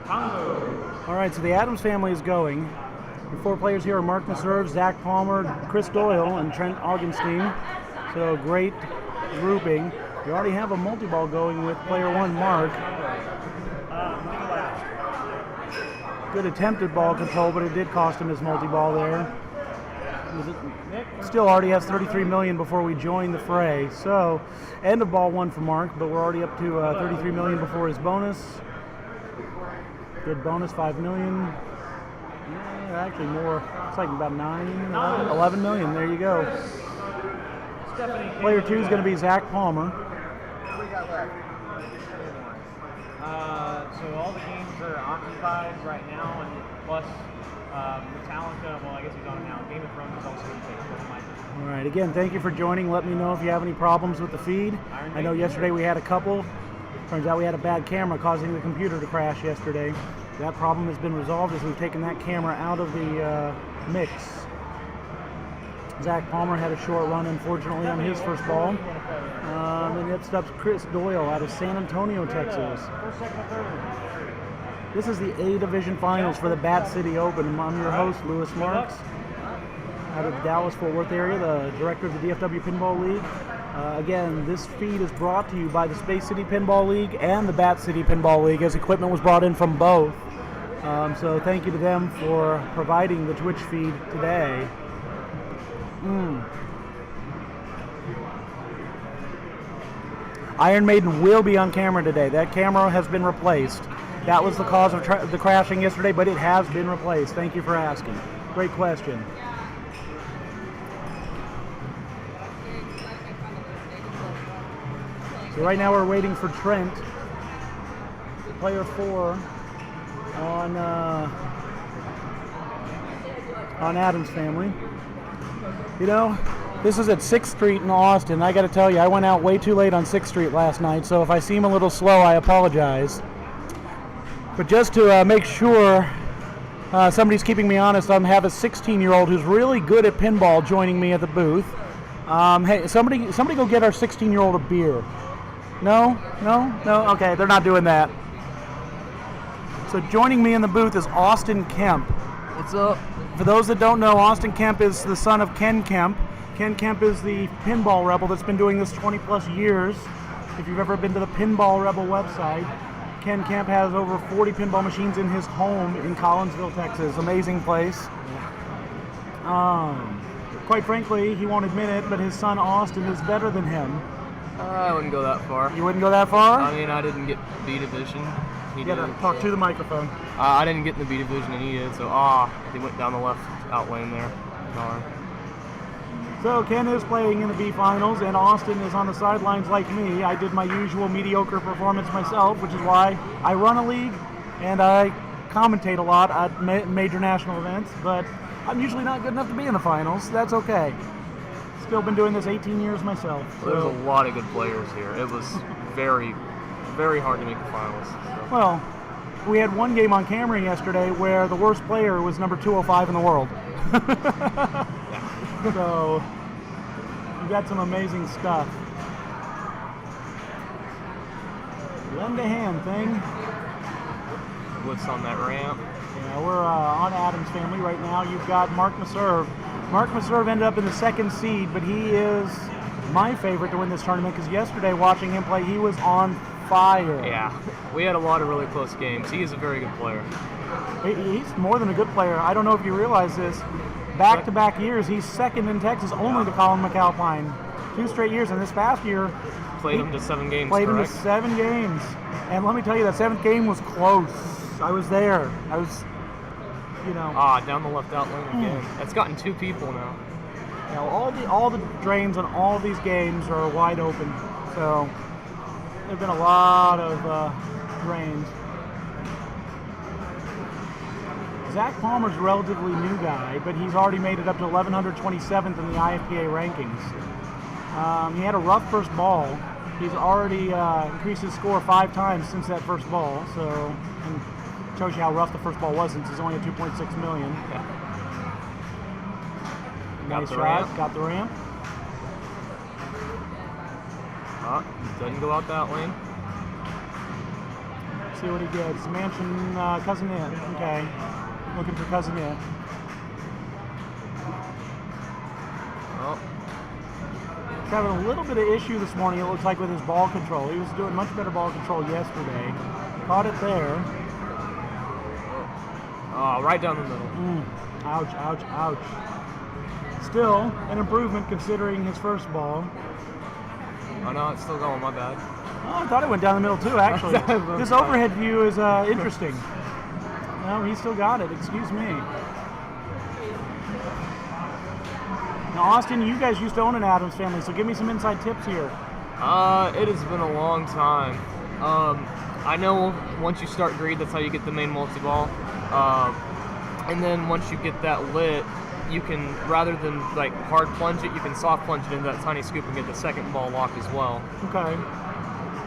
All right, so the Adams family is going. The 4 players here are Mark Meserve, Zach Palmer, Chris Doyle, and Trent Augenstein. So great grouping. You already have a multi-ball going with player 1, Mark. Good attempted ball control, but it did cost him his multi-ball there. Still already has 33 million before we join the fray. So, end of ball 1 for Mark, but we're already up to 33 million before his bonus. Good bonus, 5 million. Yeah, actually more. It's like about 11 million. There you go. Player 2 is going to be Zach Palmer. What do we got left? So all the games are occupied right now, and plus Metallica, well, I guess he's on it now. Game of Thrones is also going to take my turn. All right, again, thank you for joining. Let me know if you have any problems with the feed. I know yesterday we had a couple. Turns out we had a bad camera causing the computer to crash yesterday. That problem has been resolved as we've taken that camera out of the mix. Zach Palmer had a short run, unfortunately, on his first ball. And next up's Chris Doyle out of San Antonio, Texas. This is the A Division Finals for the Bat City Open. I'm your host, Louis Marks, out of the Dallas-Fort Worth area, the director of the DFW Pinball League. Again, this feed is brought to you by the Space City Pinball League and the Bat City Pinball League, as equipment was brought in from both. So thank you to them for providing the Twitch feed today. Iron Maiden will be on camera today. That camera has been replaced. That was the cause of the crashing yesterday, but it has been replaced. Thank you for asking. Great question. So right now we're waiting for Trent, player 4, on Adams family. You know, this is at 6th Street in Austin. I got to tell you, I went out way too late on 6th Street last night, so if I seem a little slow, I apologize. But just to make sure somebody's keeping me honest, I have a 16-year-old who's really good at pinball joining me at the booth. Hey, somebody go get our 16-year-old a beer. No? Okay, they're not doing that. So joining me in the booth is Austin Kemp. What's up? For those that don't know, Austin Kemp is the son of Ken Kemp. Ken Kemp is the Pinball Rebel that's been doing this 20 plus years. If you've ever been to the Pinball Rebel website, Ken Kemp has over 40 pinball machines in his home in Collinsville, Texas. Amazing place. Quite frankly, he won't admit it, but his son Austin is better than him. I wouldn't go that far. You wouldn't go that far? I mean, I didn't get B Division. He You gotta did. talk to the microphone. I didn't get in the B Division and he did, so he went down the left out lane there. Darn. So Ken is playing in the B finals, and Austin is on the sidelines like me. I did my usual mediocre performance myself, which is why I run a league and I commentate a lot at major national events, but I'm usually not good enough to be in the finals. That's okay. Still been doing this 18 years myself. So. There's a lot of good players here. It was very, very hard to make the finals. So. Well, we had one game on camera yesterday where the worst player was number 205 in the world. So, you got some amazing stuff. Lend a hand thing. What's on that ramp? Yeah, we're on Adams family right now. You've got Mark Meserve. Mark Meserve ended up in the 2nd seed, but he is my favorite to win this tournament because yesterday watching him play, he was on fire. Yeah, we had a lot of really close games. He is a very good player. He's more than a good player. I don't know if you realize this. Back-to-back years, he's 2nd in Texas only to Colin McAlpine. 2 straight years, and this past year, Played him to 7 games, Played correct? him to 7 games. And let me tell you, that 7th game was close. I was there. I was, you know. Down the left out lane again. It's gotten 2 people now. You know, all the drains on all these games are wide open. So, there have been a lot of drains. Zach Palmer's a relatively new guy, but he's already made it up to 1127th in the IFPA rankings. He had a rough first ball. He's already increased his score 5 times since that first ball, so and shows you how rough the first ball was since he's only at 2.6 million. Yeah. Nice shot, got the ramp. Doesn't go out that lane. Let's see what he gets. Mansion, Cousin It. Okay. Looking for Cousin It. Oh, He's having a little bit of issue this morning, it looks like, with his ball control. He was doing much better ball control yesterday. Caught it there. right down the middle. Ouch, ouch, ouch. Still an improvement considering his first ball. Oh no, it's still going. My bad. Oh, I thought it went down the middle too, actually. This overhead view is interesting. No, he still got it. Excuse me. Now, Austin, you guys used to own an Adams family, so give me some inside tips here. It has been a long time. I know once you start greed, that's how you get the main multi-ball. And then once you get that lit, you can, rather than like hard plunge it, you can soft plunge it into that tiny scoop and get the second ball lock as well. Okay.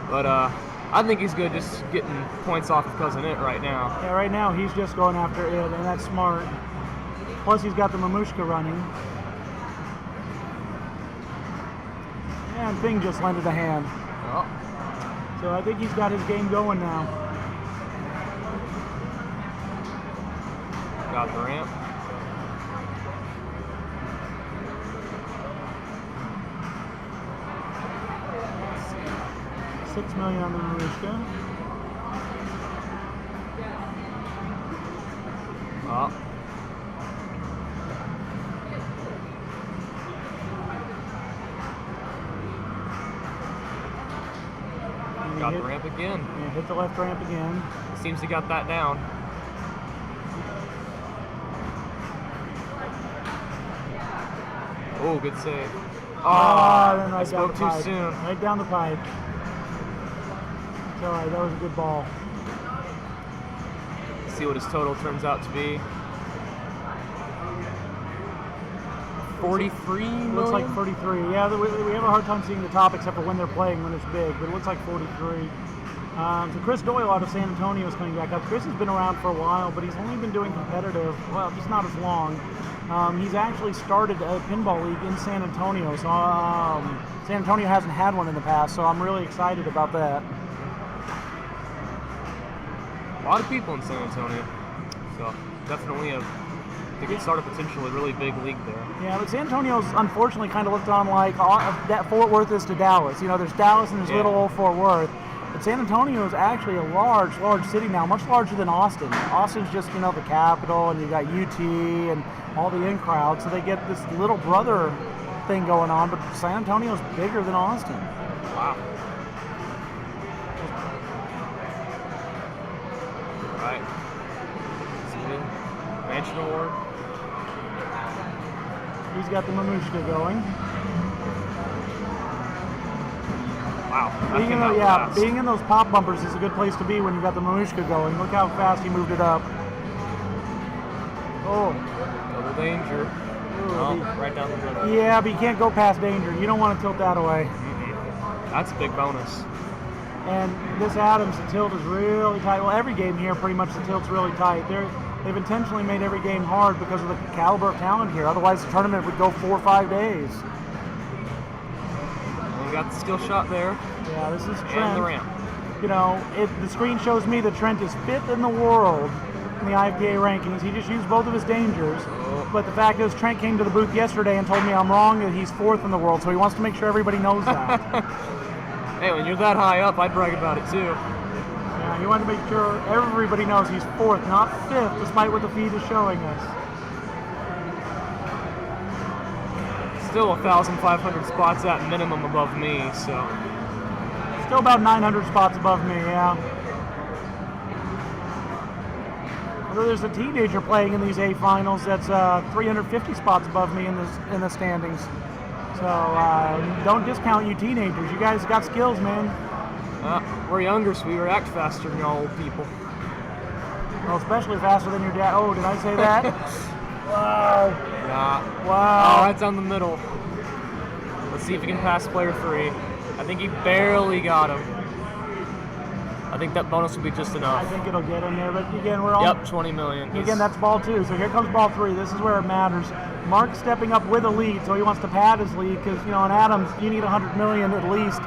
But I think he's good just getting points off of Cousin It right now. Yeah, right now he's just going after it, and that's smart. Plus he's got the Mamushka running. And Thing just lended a hand. Oh, So I think he's got his game going now. got the ramp. $6 million on the Marushka. Oh, And he got the hit- ramp again. Yeah, hit the left ramp again. Seems to got that down. Oh, good save. Ah, then I right down spoke the too pipe. soon. Right down the pipe. It's all right. That was a good ball. See what his total turns out to be. 43 million? Looks like 43. Yeah, we have a hard time seeing the top except for when they're playing, when it's big, but it looks like 43. So Chris Doyle out of San Antonio is coming back up. Chris has been around for a while, but he's only been doing competitive, well, just not as long. He's actually started a pinball league in San Antonio, so San Antonio hasn't had one in the past, so I'm really excited about that. A lot of people in San Antonio. So definitely they could start a potentially really big league there. Yeah, but San Antonio's unfortunately kind of looked on like that Fort Worth is to Dallas. You know, there's Dallas and there's little old Fort Worth. But San Antonio is actually a large city now, much larger than Austin. Austin's just, the capital, and you got UT and all the in crowd, so they get this little brother thing going on, but San Antonio's bigger than Austin. Wow. Right. Mansion Award. He's got the Mamushka going. Wow. That came out fast. Being in those pop bumpers is a good place to be when you got the Mamushka going. Look how fast he moved it up. Oh. Double danger. Oh, right down the middle. Yeah, but you can't go past danger. You don't want to tilt that away. That's a big bonus. And this Adams, the tilt is really tight. Well, every game here, pretty much the tilt's really tight. They've intentionally made every game hard because of the caliber of talent here. Otherwise, the tournament would go 4 or 5 days. We got the skill shot there. Yeah, this is Trent. And the ramp. The screen shows me that Trent is 5th in the world in the IPA rankings. He just used both of his dangers. Oh. But the fact is, Trent came to the booth yesterday and told me I'm wrong, that he's 4th in the world. So he wants to make sure everybody knows that. Hey, when you're that high up, I'd brag about it too. Yeah, he wanted to make sure everybody knows he's 4th, not 5th, despite what the feed is showing us. Still 1,500 spots at minimum above me, so. Still about 900 spots above me, yeah. Although there's a teenager playing in these A finals that's 350 spots above me in the standings. So don't discount you teenagers. You guys got skills, man. We're younger, so we react faster than y'all old people. Well, especially faster than your dad. Oh, did I say that? Wow. Nah. Wow. Oh, right down the middle. Let's see if he can pass player 3. I think he barely got him. I think that bonus will be just I enough. think it'll get in there, but again, we're all. Yep, 20 million. Again, that's ball 2. So here comes ball 3. This is where it matters. Mark's stepping up with a lead, so he wants to pad his lead because, in Adams, you need 100 million at least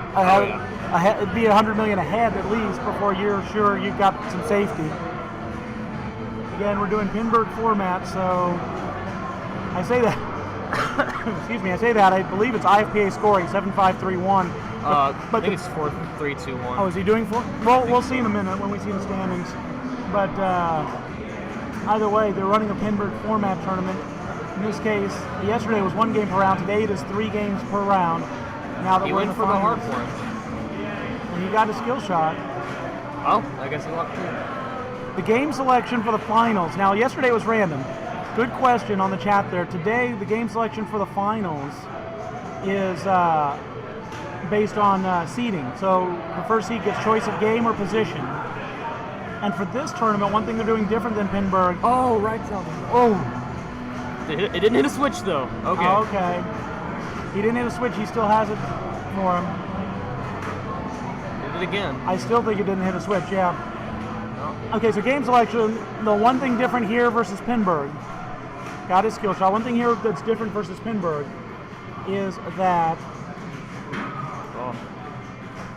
it'd be 100 million ahead at least before you're sure you've got some safety. Again, we're doing Pinburg format, so I say that. Excuse me, I say that. I believe it's IFPA scoring 7-5-3-1. I think it's 4-3-2-1. Oh, is he doing 4? Well, we'll see in a minute when we see the standings. But either way, they're running a Pinburg format tournament. In this case, yesterday was 1 game per round. Today it is 3 games per round. Now that He we're in went the for the hard finals. plunge. And he got a skill shot. Oh, I guess he lucked too. The game selection for the finals. Now, yesterday was random. Good question on the chat there. Today, the game selection for the finals is based on seeding. So the first seed gets choice of game or position. And for this tournament, one thing they're doing different than Pinburg. Oh, right down. Oh, It didn't hit a switch though. Okay. okay. He didn't hit a switch. He still has it for him. Did it again. I still think it didn't hit a switch, yeah. No. Okay, so game selection, the one thing different here versus Pinburg, got his skill shot. One thing here that's different versus Pinburg is that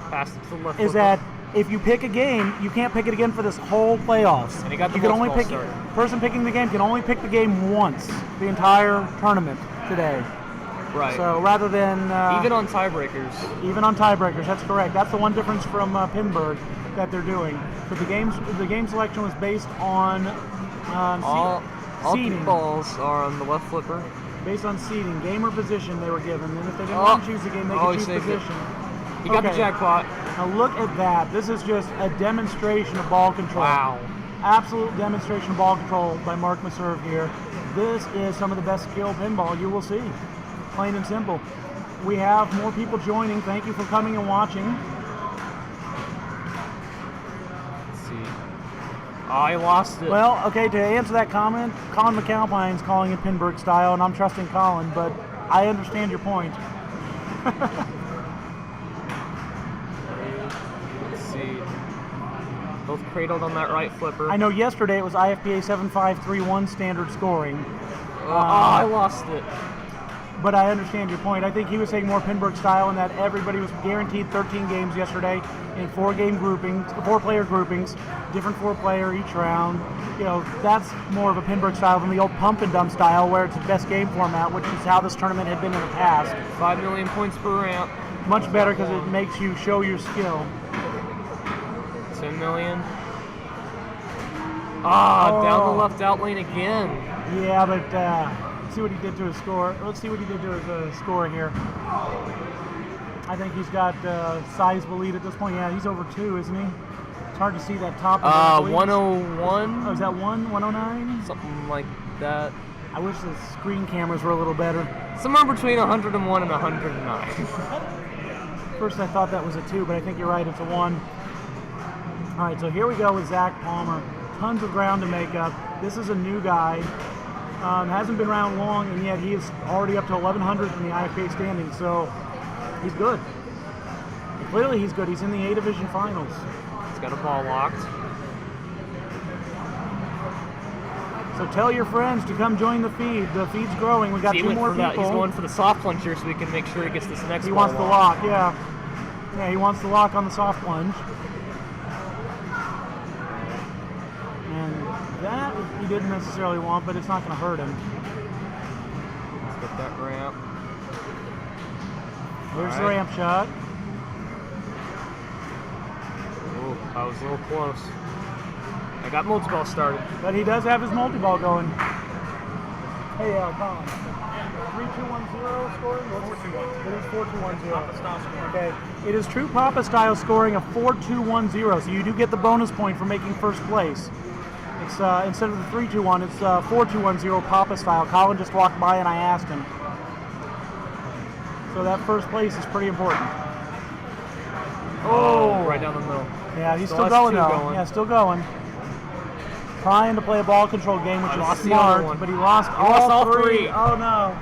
Passed it to the left. is flipper. that if you pick a game, you can't pick it again for this whole playoffs. And he got the you can only multiple pick start. person picking the game can only pick the game once the entire tournament today. Right. So rather than Even on tiebreakers. even on tiebreakers, that's correct. That's the one difference from Pinburg that they're doing. But the game selection was based on All seeding. balls are on the left flipper. Based on seeding, game or position they were given. And if they didn't Oh. want to choose the game, they Oh, could he choose saved it. position. He got the Okay. jackpot. Now look at that. This is just a demonstration of ball control. Wow. Absolute demonstration of ball control by Mark Meserve here. This is some of the best skill pinball you will see. Plain and simple. We have more people joining. Thank you for coming and watching. Let's see. Oh, I lost it. Well, okay, to answer that comment, Colin McAlpine's calling it Pinburg style, and I'm trusting Colin, but I understand your point. Let's see. Both cradled on that right flipper. I know yesterday it was IFPA 7531 standard scoring, I lost it. but I understand your point. I think he was saying more Pinburg style in that everybody was guaranteed 13 games yesterday in 4-player groupings, different 4-player each round. You know, that's more of a Pinburg style than the old pump and dump style where it's a best game format, which is how this tournament had been in the past. 5 million points per ramp. Much better because it makes you show your skill. 10 million. Down Oh. the left out lane again. Yeah, but let's see what he did to his score. Let's see what he did to his score here. I think he's got sizable lead at this point. Yeah, he's over 2, isn't he? It's hard to see that top. Of that lead. 101. Oh, is that 109? Something like that. I wish the screen cameras were a little better. Somewhere between 101 and 109. First I thought that was a 2, but I think you're right, it's a 1. All right, so here we go with Zach Palmer. Tons of ground to make up. This is a new guy. Hasn't been around long, and yet he is already up to 1,100 in the IFA standings, so he's good. Clearly he's good. He's in the A Division Finals. He's got a ball locked. So tell your friends to come join the feed. The feed's growing. We got He 2 went more for people. that. He's going for the soft plunger so we can make sure he gets this next He ball wants the lock, yeah. Yeah, he wants the lock on the soft plunge. And that he didn't necessarily want, but it's not going to hurt him. Let's get that ramp. There's the All right. ramp shot. Oh, that was a little close. I got multi-ball started. But he does have his multi-ball going. Hey, Colin. 3-2-1-0 scoring? 4-2-1-0. It is 4-2-1-0. Papa style scoring. Okay. It is true Papa style scoring of 4-2-1-0, so you do get the bonus point for making first place. It's instead of the 3-2-1, it's 4-2-1-0 Papa style. Colin just walked by and I asked him. So that first place is pretty important. Oh, right down the middle. Yeah, he's Still still has going 2 though. going. Yeah, still going. Trying to play a ball control game, which I is lost the other smart, one. but he lost He lost all three. three. Oh no.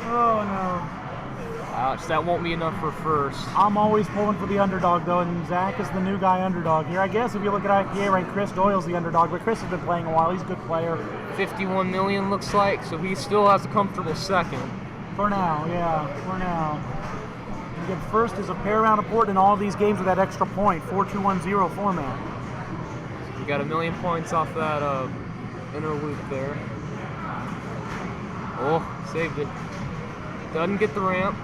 Oh no. Ouch, that won't be enough for first. I'm always pulling for the underdog though, and Zach is the new guy underdog here. I guess if you look at IPA, right, Chris Doyle's the underdog, but Chris has been playing a while. He's a good player. 51 million looks like, so he still has a comfortable second. For now, yeah, for now. get first is a pair round important in all of these games with that extra point, 4-2-1-0 format. You got 1,000,000 points off that inner loop there. Oh, saved it. Doesn't get the ramp.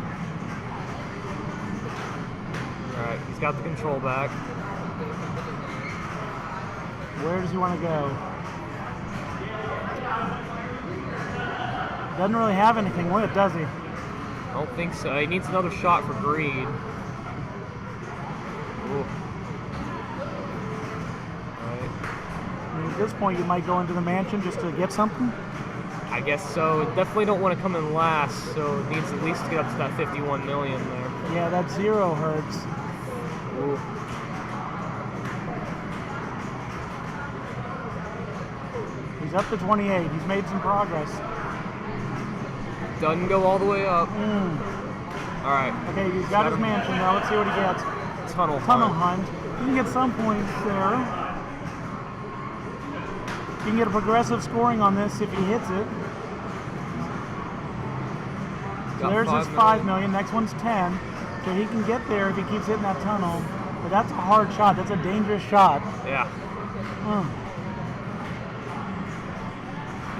Alright, he's got the control back. Where does he want to go? Doesn't really have anything with it, does he? I don't think so. He needs another shot for greed. Ooh. Alright. I mean, at this point, you might go into the mansion just to get something. I guess so. Definitely don't want to come in last, so it needs at least to get up to that 51 million there. Yeah, that 0 hurts. Ooh. He's up to 28. He's made some progress. Doesn't go all the way up. Alright. Okay, he's got his mansion now. Let's see what he gets. Tunnel Tunnel hunt. hunt. You can get some points there. You can get a progressive scoring on this if he hits it. So Got there's his 5 5 million. Next one's 10. So he can get there if he keeps hitting that tunnel. But that's a hard shot. That's a dangerous shot. Yeah. Mm.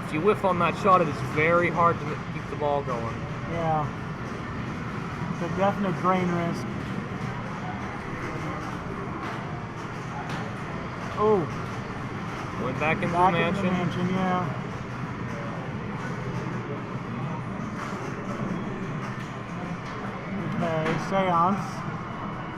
If you whiff on that shot, it is very hard to keep the ball going. Yeah. It's a definite drain risk. Oh. Went back into Back the into the mansion. mansion, yeah. Okay, Seance.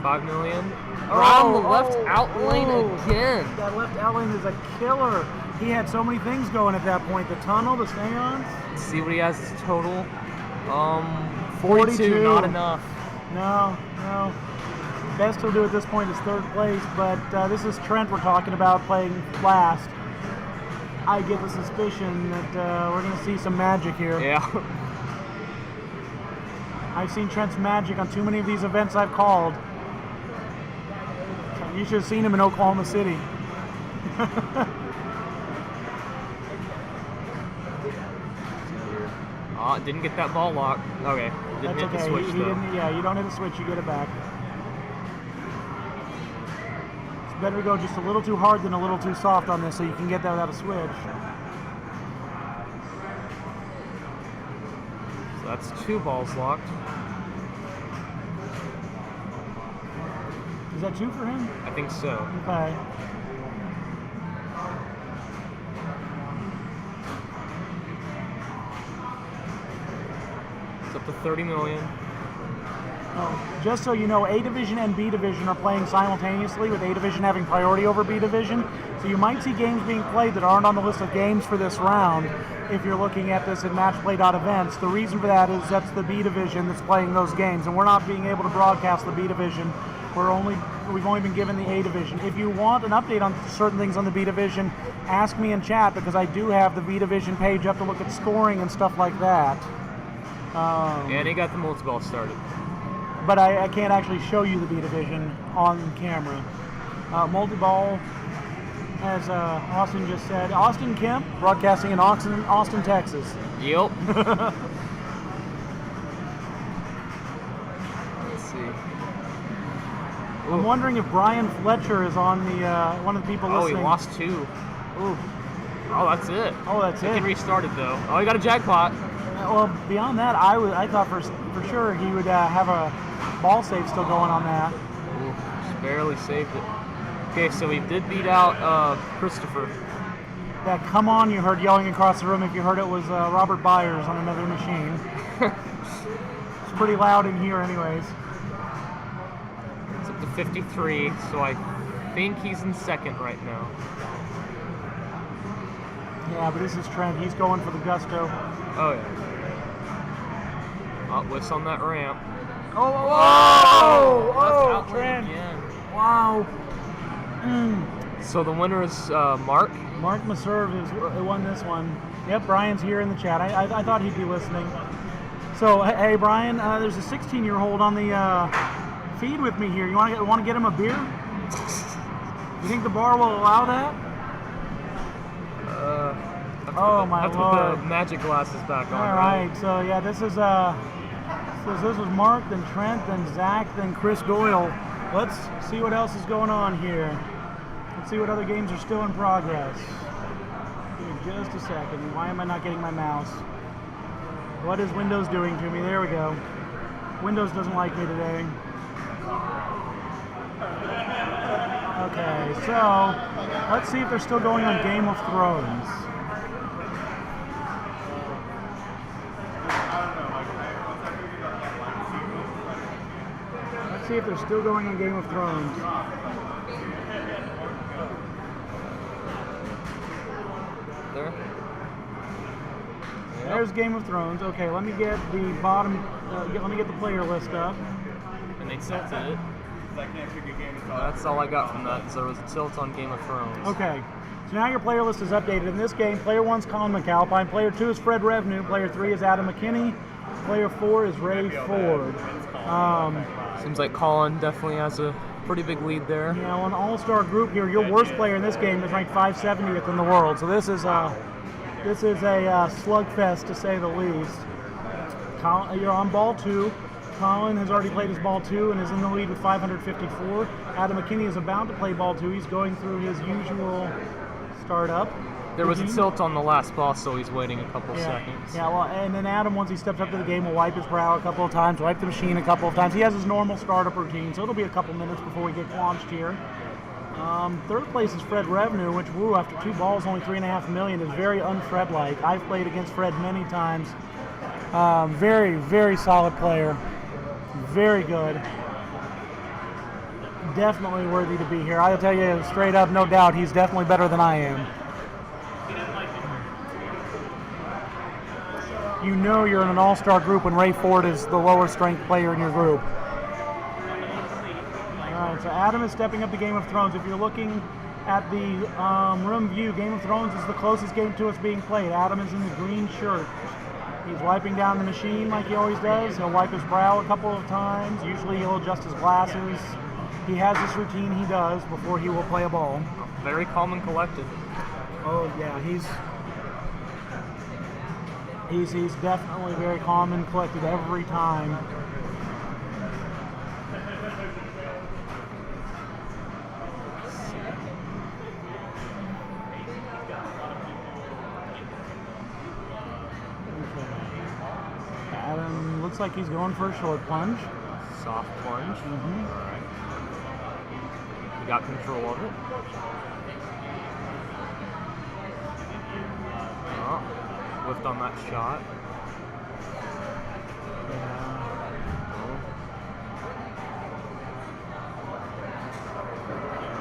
5 million. Around the left out lane oh. again. That left out lane is a killer. He had so many things going at that point. The tunnel, the Seance. Let's see what he has as total. 42. Not enough. No. Best he'll do at this point is third place, but this is Trent we're talking about playing last. I get the suspicion that we're going to see some magic here. Yeah. I've seen Trent's magic on too many of these events I've called. You should have seen him in Oklahoma City. Didn't get that ball lock. Okay. Didn't That's hit okay. the switch He though. didn't, yeah, you don't hit the switch, you get it back. It's better to go just a little too hard than a little too soft on this so you can get that without a switch. So that's 2 balls locked. Is that 2 for him? I think so. Okay. It's up to 30 million. Oh, just so you know, A Division and B Division are playing simultaneously, with A Division having priority over B Division. So you might see games being played that aren't on the list of games for this round if you're looking at this in matchplay.events. The reason for that is that's the B Division that's playing those games, and we're not being able to broadcast the B Division. We've only been given the A Division. If you want an update on certain things on the B Division, ask me in chat, because I do have the B Division page up to look at scoring and stuff like that. And he got the multi-ball started. But I can't actually show you the B Division on camera. Multi-ball, as Austin just said. Austin Kemp, broadcasting in Austin, Texas. Yep. Let's see. I'm wondering if Brian Fletcher is on the one of the people Oh, listening. he lost 2. Ooh. Oh, that's it. Oh, that's He it. can restart it though. Oh, he got a jackpot. Well, beyond that, I thought for sure he would have a ball save still going on that. Ooh, just barely saved it. Okay, so he did beat out Christopher. That come on you heard yelling across the room. If you heard it, was Robert Byers on another machine. It's pretty loud in here anyways. It's up to 53, so I think he's in second right now. Yeah, but this is Trent. He's going for the gusto. Oh yeah. Whiffs on that ramp. Oh, Left out Trent. again. Wow. So the winner is Mark. Mark Maserve won this one. Yep, Brian's here in the chat. I thought he'd be listening. So, hey, Brian, there's a 16-year-old on the feed with me here. You want to get him a beer? You think the bar will allow that? Have to Oh, put my have to Lord. put the magic glasses back on. All right, so yeah, this is So this was Mark, then Trent, then Zach, then Chris Doyle. Let's see what else is going on here. Let's see what other games are still in progress. Give me just a second. Why am I not getting my mouse? What is Windows doing to me? There we go. Windows doesn't like me today. Okay, so let's see if they're still going on Game of Thrones. Let's see if they're still going on Game of Thrones. There. There's Game of Thrones. Okay, let me get the bottom. Let me get the player list up. And they tilted it. I can't pick a game to That's all I got from that. Is there was a tilt on Game of Thrones. Okay, so now your player list is updated. In this game, player 1's Colin McAlpine, player 2 is Fred Revenue, player 3 is Adam McKinney, player 4 is Ray Ford. Seems like Colin definitely has a pretty big lead there. You know, an all-star group here. Your worst player in this game is ranked 570th in the world, so this is a slugfest to say the least. Colin, you're on ball 2. Colin has already played his ball 2 and is in the lead with 554. Adam McKinney is about to play ball 2. He's going through his usual startup. There was a routine. tilt on the last ball, so he's waiting a couple seconds. Yeah, well, and then Adam, once he steps up to the game, will wipe his brow a couple of times, wipe the machine a couple of times. He has his normal startup routine, so it'll be a couple minutes before we get launched here. Third place is Fred Revenue, which, woo, after 2 balls, only $3.5 million, is very un-Fred-like. I've played against Fred many times. Very, very solid player. Very good. Definitely worthy to be here. I'll tell you straight up, no doubt, he's definitely better than I am. You know you're in an all-star group when Ray Ford is the lower strength player in your group. Alright, so Adam is stepping up to Game of Thrones. If you're looking at the room view, Game of Thrones is the closest game to us being played. Adam is in the green shirt. He's wiping down the machine like he always does. He'll wipe his brow a couple of times. Usually he'll adjust his glasses. He has this routine he does before he will play a ball. Very calm and collected. Oh yeah, he's definitely very calm and collected every time. Adam looks like he's going for a short plunge. Soft plunge. Alright. We got control of it. Oh, whiffed on that shot.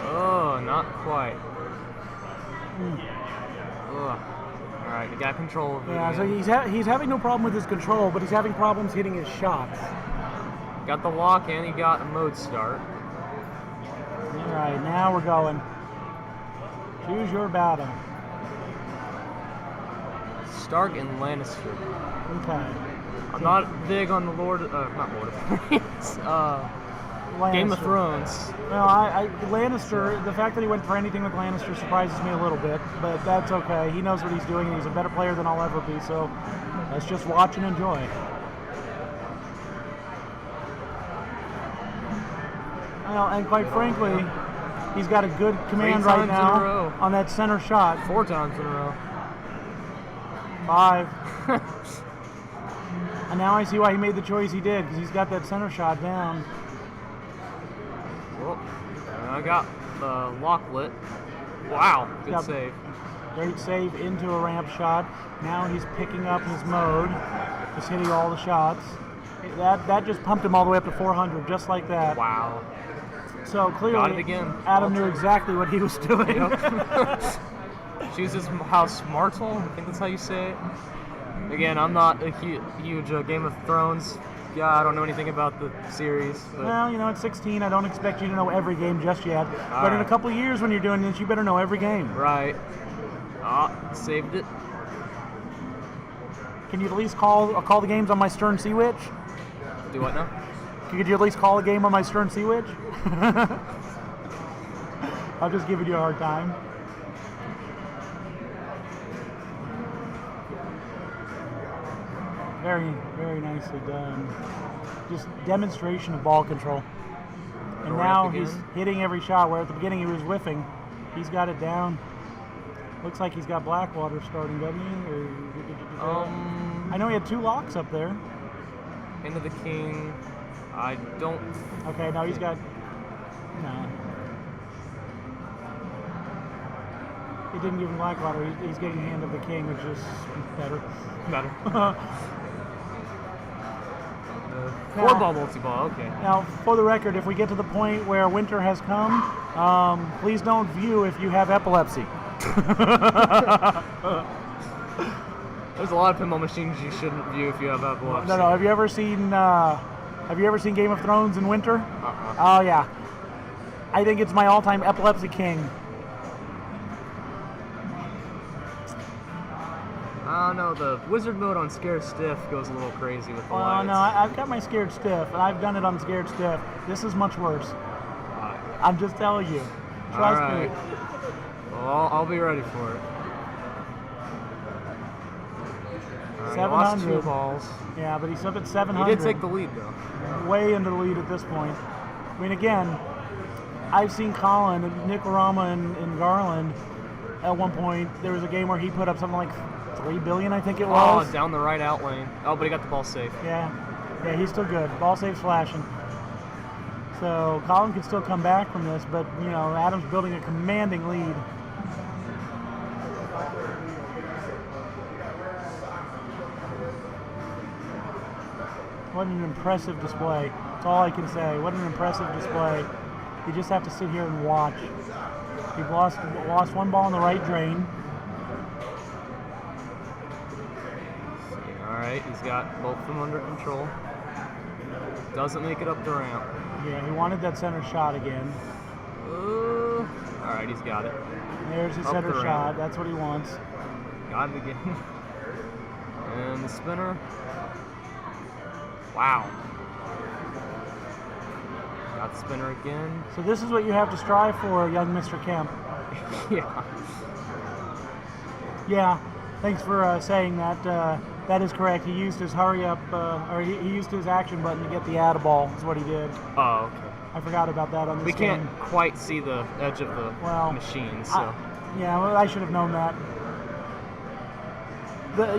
Oh, not quite. Ugh. Alright, we got control of it. Yeah, so again. he's having no problem with his control, but he's having problems hitting his shots. Got the lock and he got a mode start. Alright, now we're going. Choose your battle. Stark and Lannister. Okay. I'm not big on the not Lord of the Rings, Game of Lannister. Thrones. Well, Lannister, the fact that he went for anything with Lannister surprises me a little bit, but that's okay. He knows what he's doing, and he's a better player than I'll ever be, so let's just watch and enjoy. Well, and quite frankly, he's got a good command right times in a now row. on that center shot. 4 times in a row. 5. And now I see why he made the choice he did, because he's got that center shot down. Well, I got the lock lit. Wow, good Yep. save. Great save into a ramp shot. Now he's picking up his mode. Just hitting all the shots. That just pumped him all the way up to 400, just like that. Wow. So clearly, Got it again. Adam knew exactly what he was doing. Yep. Chooses House Martell. I think that's how you say it. Again, I'm not a huge Game of Thrones guy. I don't know anything about the series. But Well, you know, at 16, I don't expect you to know every game just yet. But in a right. couple of years when you're doing this, you better know every game. Right. Ah, saved it. Can you at least call the games on my Stern Sea Witch? Do what now? Could you at least call a game on my Stern Sea Witch? I'm just giving you a hard time. Very, very nicely done. Just demonstration of ball control. And Go now ramp he's again. hitting every shot, where at the beginning he was whiffing. He's got it down. Looks like he's got Blackwater starting, doesn't he? Or, I know he had 2 locks up there. Into the king. I don't. Okay, now he's got... No. He didn't give him Blackwater. He's getting hand of the king, which is better. Better. Now, 4-ball multi-ball. Okay. now, for the record, if we get to the point where winter has come, please don't view if you have epilepsy. There's a lot of pinball machines you shouldn't view if you have epilepsy. No. Have you ever seen Game of Thrones in winter? Oh yeah. I think it's my all-time epilepsy king. I don't know, the wizard mode on Scared Stiff goes a little crazy with the Well, lights. no, I've got my Scared Stiff, and I've done it on Scared Stiff. This is much worse. I'm just telling you. Trust Alright. me. Well, I'll be ready for it. Alright, he lost 2 700. balls. Yeah, but he's up at He 700. did take the lead, though. Way into the lead at this point. I mean, again, I've seen Colin and Nikorama and Garland. At one point, there was a game where he put up something like 3 billion, I think it was. Oh, down the right out lane. Oh, but he got the ball safe. Yeah, he's still good. Ball save's flashing. So Colin can still come back from this, but you know, Adam's building a commanding lead. What an impressive display. That's all I can say. What an impressive display. You just have to sit here and watch. He lost 1 ball in the right drain. Alright, he's got both of them under control. Doesn't make it up the ramp. Yeah, he wanted that center shot again. Alright, he's got it. There's his Up center the ramp. shot. That's what he wants. Got it again. And the spinner. Wow. Got the spinner again. So this is what you have to strive for, young Mr. Kemp. Yeah. Yeah, thanks for saying that. That is correct. He used his hurry up, or he used his action button to get the add ball. Is what he did. Oh, okay. I forgot about that on this We game. can't quite see the edge of the Well, machine, so. Yeah, well, I should have known that.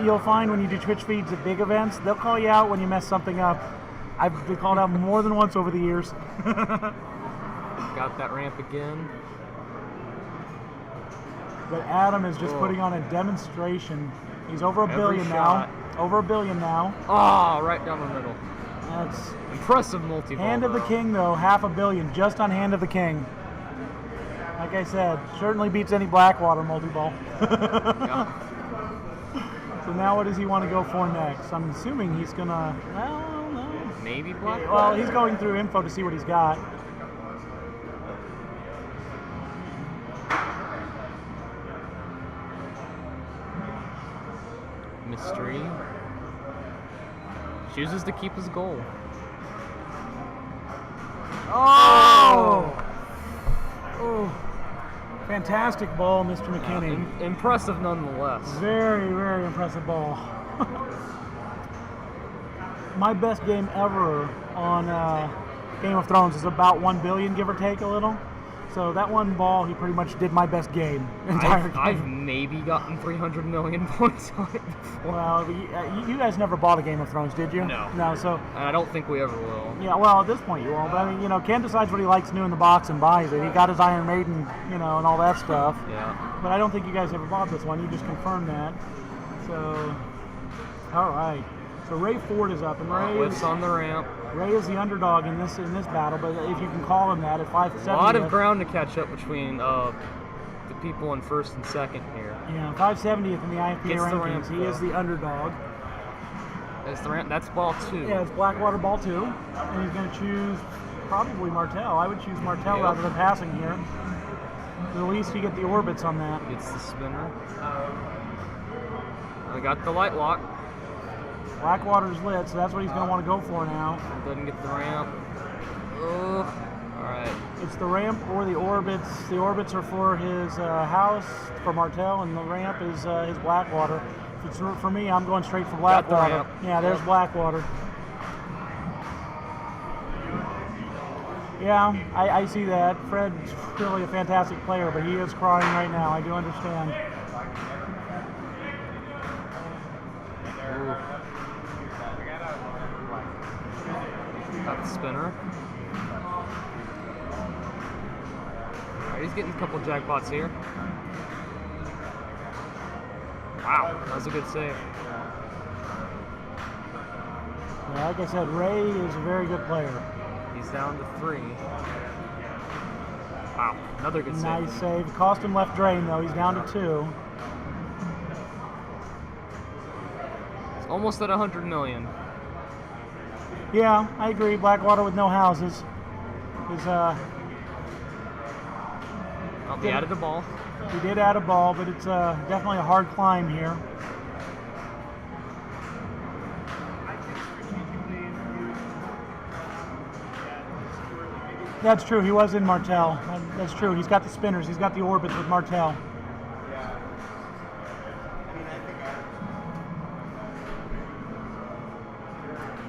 You'll find when you do Twitch feeds at big events, they'll call you out when you mess something up. I've been called out more than once over the years. Got that ramp again. But Adam is just Whoa. putting on a demonstration. He's over a Every billion shot. now. Over a billion now. Oh, right down the middle. That's Impressive multi-ball. Hand of the though. King, though, $500 million just on Hand of the King. Like I said, certainly beats any Blackwater multi-ball. Yeah. So now what does he want to go for next? I'm assuming he's gonna, well, no. Maybe black. Well, he's going through info to see what he's got. Mystery. Chooses to keep his goal. Oh! Oh! Fantastic ball, Mr. McKinney. Impressive nonetheless. Very, very impressive ball. My best game ever on Game of Thrones is about 1 billion, give or take a little. So that one ball, he pretty much did my best game. Entire game. I've maybe gotten 300 million points on it before. Well, you guys never bought a Game of Thrones, did you? No. No, so, And I don't think we ever will. yeah, well, at this point you won't. But I mean, you know, Ken decides what he likes new in the box and buys it. He got his Iron Maiden, you know, and all that stuff. Yeah. But I don't think you guys ever bought this one. You just confirmed that. So, all right. So Ray Ford is up, and Whiffs on the ramp. Ray is the underdog in this battle. But if you can call him that, at 570. A lot of ground to catch up between the people in first and second here. Yeah, 570th in the IFPA Gets the rankings. ramp, He is though. the underdog. That's the ramp. That's ball 2. Yeah, it's Blackwater ball 2, and he's going to choose probably Martel. I would choose Martel Yep. rather than passing here. At least you get the orbits on that. Gets the spinner. I got the light lock. Blackwater's lit, so that's what he's going to want to go for now. Doesn't get the ramp. Oh, all right. It's the ramp or the orbits. The orbits are for his house, for Martel, and the ramp is his Blackwater. If it's for me, I'm going straight for Got the Blackwater. ramp. Yeah, there's Yep. Blackwater. Yeah, I see that. Fred's really a fantastic player, but he is crying right now. I do understand. Got the spinner. Alright, he's getting a couple jackpots here. Wow, that was a good save. Yeah, like I said, Ray is a very good player. He's down to 3. Wow, another good Nice save. save. Cost him left drain, though. He's down to 2. It's almost at 100 million. Yeah, I agree. Blackwater with no houses is Oh, he added the ball. he did add a ball, but it's definitely a hard climb here. That's true. He was in Martel. That's true. He's got the spinners. He's got the orbits with Martel.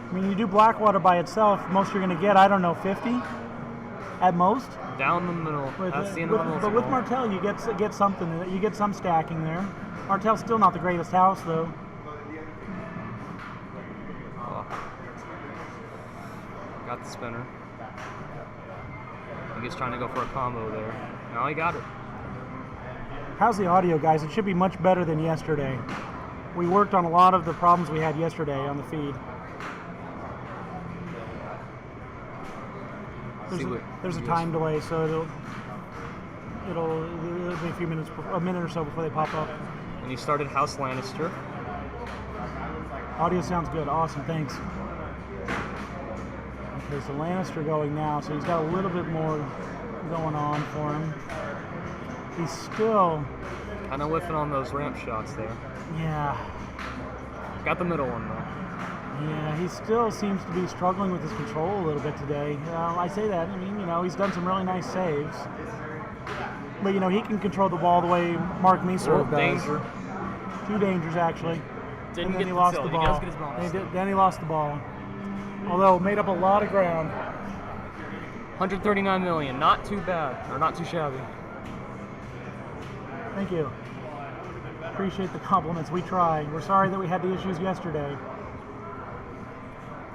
I mean, you do Blackwater by itself, most you're going to get, I don't know, 50 at most. Down the middle. That's the end of the middle. But with Martel, you get something. You get some stacking there. Martel's still not the greatest house, though. Oh. Got the spinner. I think he's trying to go for a combo there. No, he got it. How's the audio, guys? It should be much better than yesterday. We worked on a lot of the problems we had yesterday on the feed. There's a time delay, so it'll be a few minutes, a minute or so before they pop up. And he started House Lannister. Audio sounds good. Awesome. Thanks. Okay, so Lannister going now, so he's got a little bit more going on for him. He's still, Kind of whiffing on those ramp shots there. yeah, Got the middle one though. yeah, he still seems to be struggling with his control a little bit today. I say that, I mean, he's done some really nice saves. But, he can control the ball the way Mark Meserve does. Danger. 2 dangers, actually. Didn't And then get he the lost tilt. the He ball. does get his bonus. Then he lost the ball. Although, made up a lot of ground. 139 million. Not too bad. Or not too shabby. Thank you. Appreciate the compliments. We try. We're sorry that we had the issues yesterday.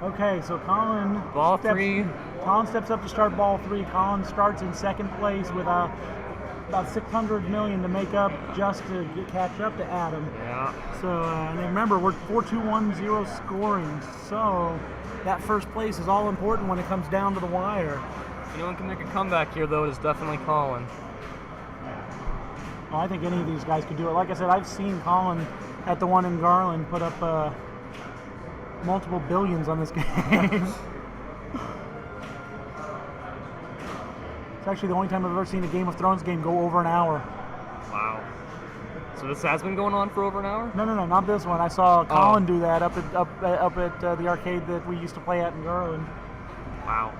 Okay, so Colin Ball 3. Colin steps up to start ball 3. Colin starts in second place with about 600 million to make up just to catch up to Adam. Yeah. So, and remember, we're 4-2-1-0 scoring. So, that first place is all important when it comes down to the wire. Anyone can make a comeback here, though. It is definitely Colin. Well, I think any of these guys could do it. Like I said, I've seen Colin at the one in Garland put up multiple billions on this game. It's actually the only time I've ever seen a Game of Thrones game go over an hour. Wow. So this has been going on for over an hour? No, not this one. I saw Colin do that up at the arcade that we used to play at in Garland. Wow.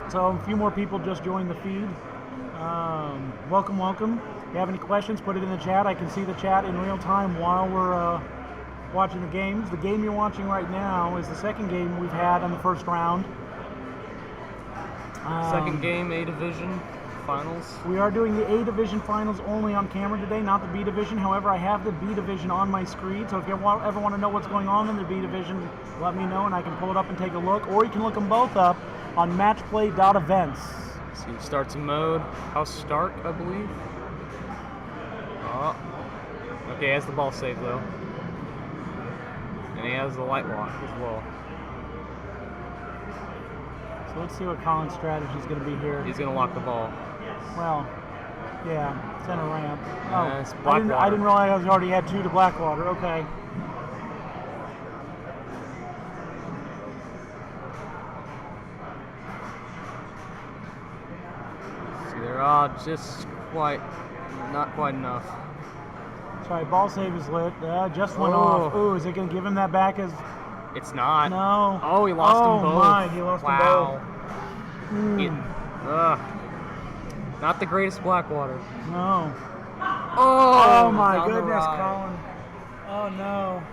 So a few more people just joined the feed. Welcome. If you have any questions, put it in the chat. I can see the chat in real time while we're watching the games. The game you're watching right now is the second game we've had on the first round. Second game, A Division Finals. We are doing the A Division Finals only on camera today, not the B Division. However, I have the B Division on my screen, so if you ever want to know what's going on in the B Division, let me know and I can pull it up and take a look. Or you can look them both up on matchplay.events. So he starts in mode House Stark, I believe. Oh. Okay, he has the ball saved though. And he has the light lock as well. So let's see what Colin's strategy is going to be here. He's gonna lock the ball. Well, yeah, center ramp. It's I didn't Blackwater. realize I already had 2 to Blackwater. Okay. See, they're just not quite enough. Sorry, ball save is lit. Just went Oh. off. Ooh, is it going to give him that back as... It's not. No. Oh, he lost them both. Oh my, he lost them wow. both. He- not the greatest Blackwater. No. Oh, Oh my down the goodness, ride. Colin. Oh no.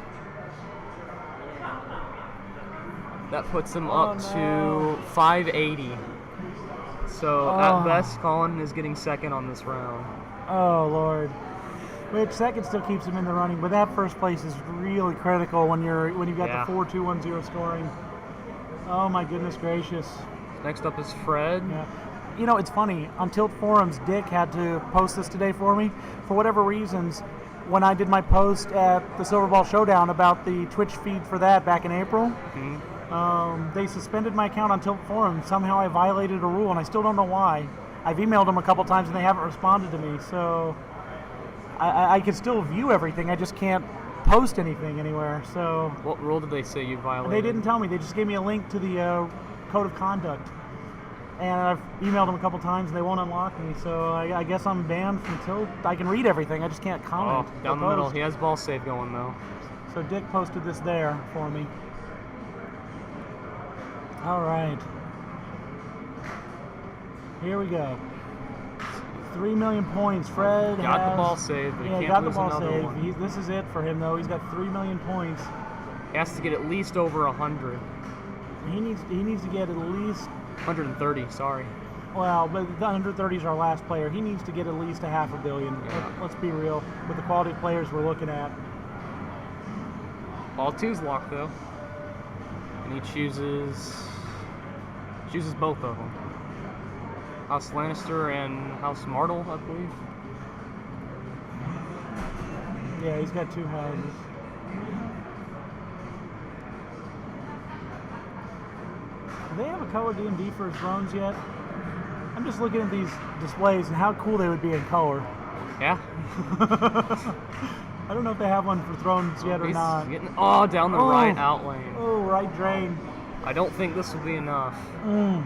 That puts him Oh, up no. to 580. So Oh. at best, Colin is getting second on this round. Oh Lord. Which second still keeps him in the running, but that first place is really critical when you've got Yeah. the 4-2-1-0 scoring. Oh my goodness gracious. Next up is Fred. Yeah. You know, it's funny. On Tilt Forums, Dick had to post this today for me. For whatever reasons, when I did my post at the Silver Ball Showdown about the Twitch feed for that back in April, they suspended my account on Tilt Forums. Somehow I violated a rule, and I still don't know why. I've emailed them a couple times, and they haven't responded to me. So I can still view everything. I just can't post anything anywhere. So What rule did they say you violated? they didn't tell me. They just gave me a link to the code of conduct. And I've emailed them a couple times, and they won't unlock me. So I guess I'm banned from Tilt. I can read everything. I just can't Oh, comment. down or the middle. post. He has ball save going though. So Dick posted this there for me. All right. Here we go. 3 million points. Fred Got has, the ball save, but he yeah, can't got the lose ball another save. one. This is it for him though. He's got 3 million points. He has to get at least over 100. He needs to get at least, 130, sorry. well, but the under 30 is our last player. He needs to get at least a $500 million. Yeah. Let's be real with the quality of players we're looking at. Ball two's locked though. And he chooses both of them. House Lannister and House Martle, I believe. Yeah, he's got 2 houses. Do they have a color DMD for his drones yet? I'm just looking at these displays and how cool they would be in color. Yeah. I don't know if they have one for thrones yet or He's not. getting down the Oh. right out lane. Oh, right drain. I don't think this will be enough. Mm.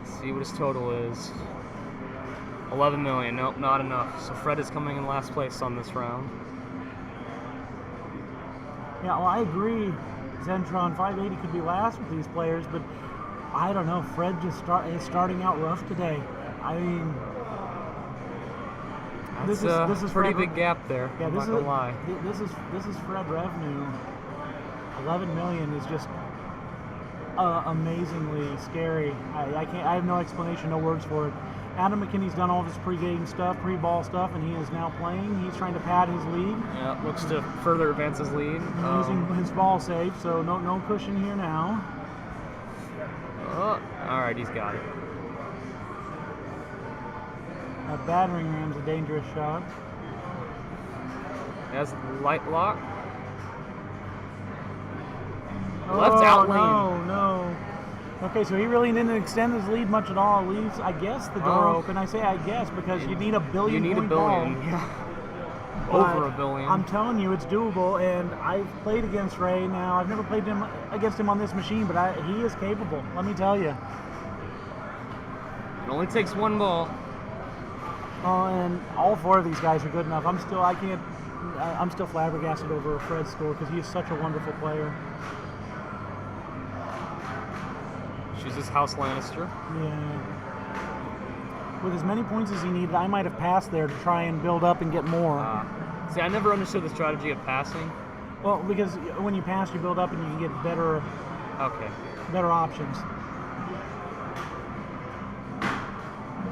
Let's see what his total is. 11 million. Nope, not enough. So Fred is coming in last place on this round. Yeah, well, I agree. Zentron 580 could be last with these players, but I don't know. Fred just is starting out rough today. I mean, That's this is a pretty Fred- big gap there. Yeah, I'm this not is gonna lie. this is Fred revenue. 11 million is just amazingly scary. I can't. I have no explanation, no words for it. Adam McKinney's done all of his pre-game stuff, pre-ball stuff, and he is now playing. He's trying to pad his lead, Yeah, looks to further advance his lead. using his ball save. So no cushion here now. All right, he's got it. That battering ram's a dangerous shot. He has light lock. Left out lane. No. Okay, so he really didn't extend his lead much at all. Leaves, I guess, the door Oh. open. I say I guess because you need a You billion need a point billion. ball. Yeah. But Over a billion. I'm telling you, it's doable, and I've played against Ray now. I've never played against him on this machine, but he is capable, let me tell you. It only takes one ball. And all 4 of these guys are good enough. I'm still flabbergasted over Fred's score because he is such a wonderful player. Chooses House Lannister. Yeah. With as many points as he needed, I might have passed there to try and build up and get more. See, I never understood the strategy of passing. Well, because when you pass, you build up and you can get better Okay. options.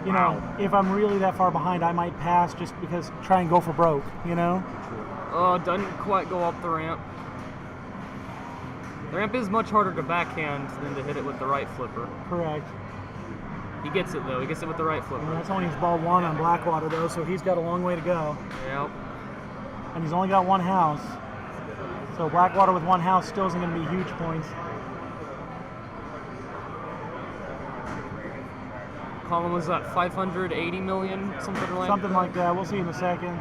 You Wow. know, if I'm really that far behind, I might pass just because try and go for broke, you know? Oh, doesn't quite go up the ramp. The ramp is much harder to backhand than to hit it with the right flipper. Correct. He gets it though. He gets it with the right And flipper. that's only his ball 1 on Blackwater, though, so he's got a long way to go. Yep. And he's only got 1 house. So Blackwater with 1 house still isn't going to be huge points. Colin was at 580 million, something like Something like that. We'll see in a second.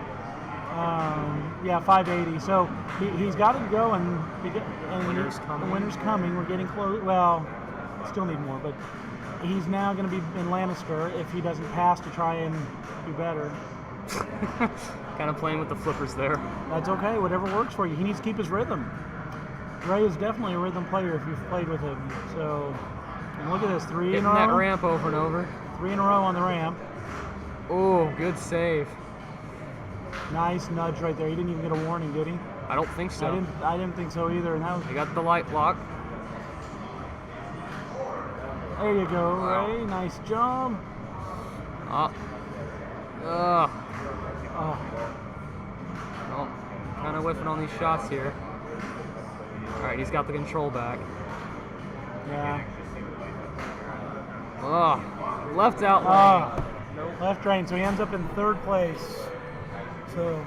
Yeah, 580. So he's got it going. Winter's coming. The winter's coming. We're getting close. Well, still need more, but he's now going to be in Lannister if he doesn't pass to try and do better. Kind of playing with the flippers there. That's okay. Whatever works for you. He needs to keep his rhythm. Ray is definitely a rhythm player if you've played with him. So, and look at this. 3 in Hitting a that row. ramp over and over. 3 in a row on the ramp. Oh, good save. Nice nudge right there. He didn't even get a warning, did he? I don't think so. I didn't think so either. And that was He got the light lock. there. You go, Wow. Ray. Nice job. Oh. Oh, Well, kind of whiffing on these shots here. All right, he's got the control back. yeah. Left out lane. Left drain. So he ends up in third place. So,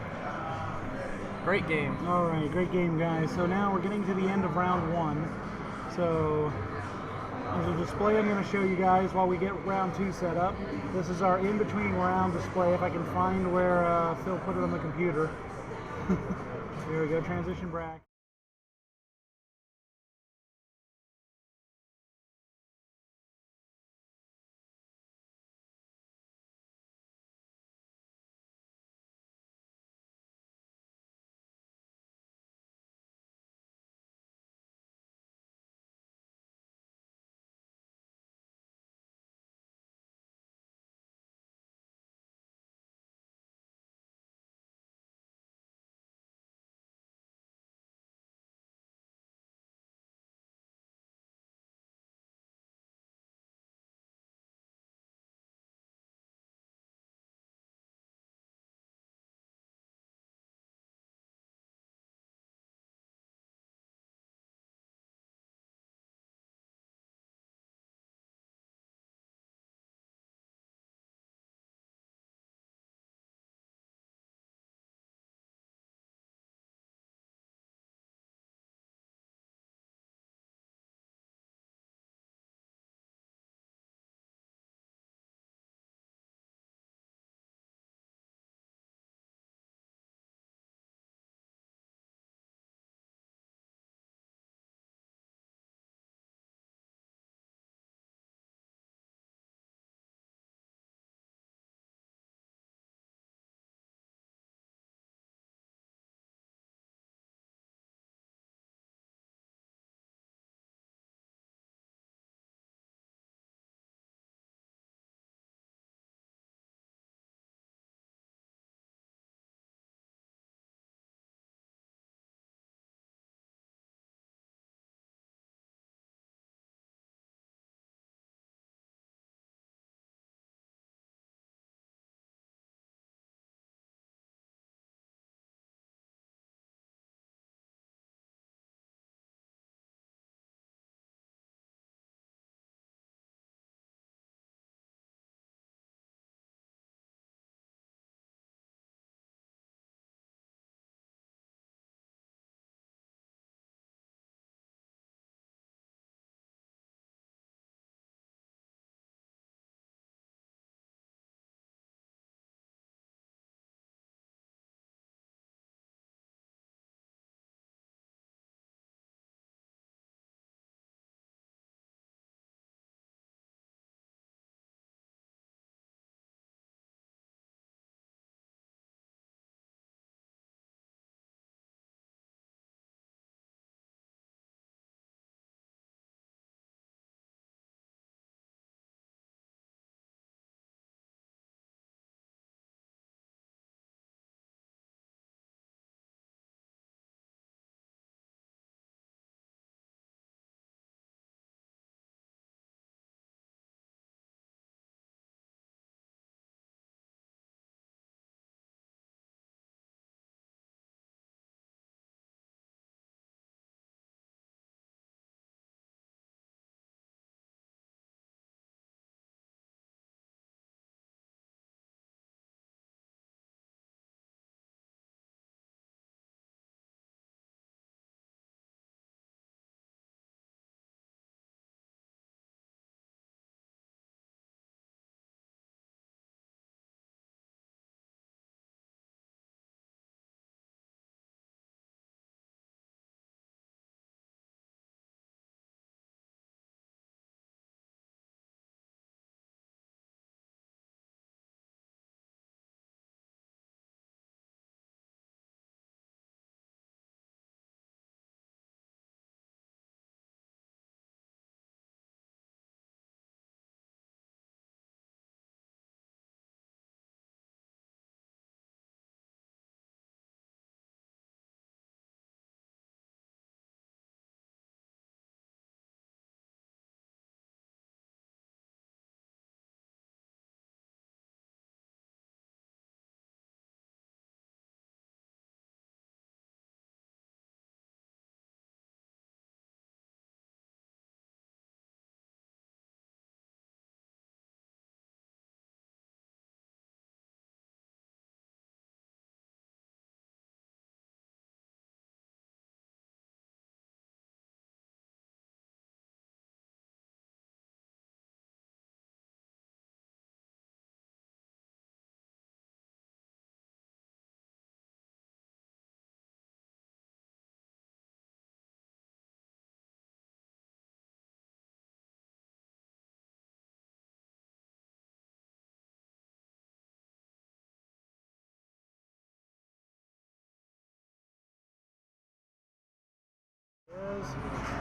Great game. all right, great game, guys. So now we're getting to the end of round 1. So, as a display, I'm going to show you guys while we get round 2 set up. This is our in-between round display. If I can find where Phil put it on the computer. Here we go. Transition back.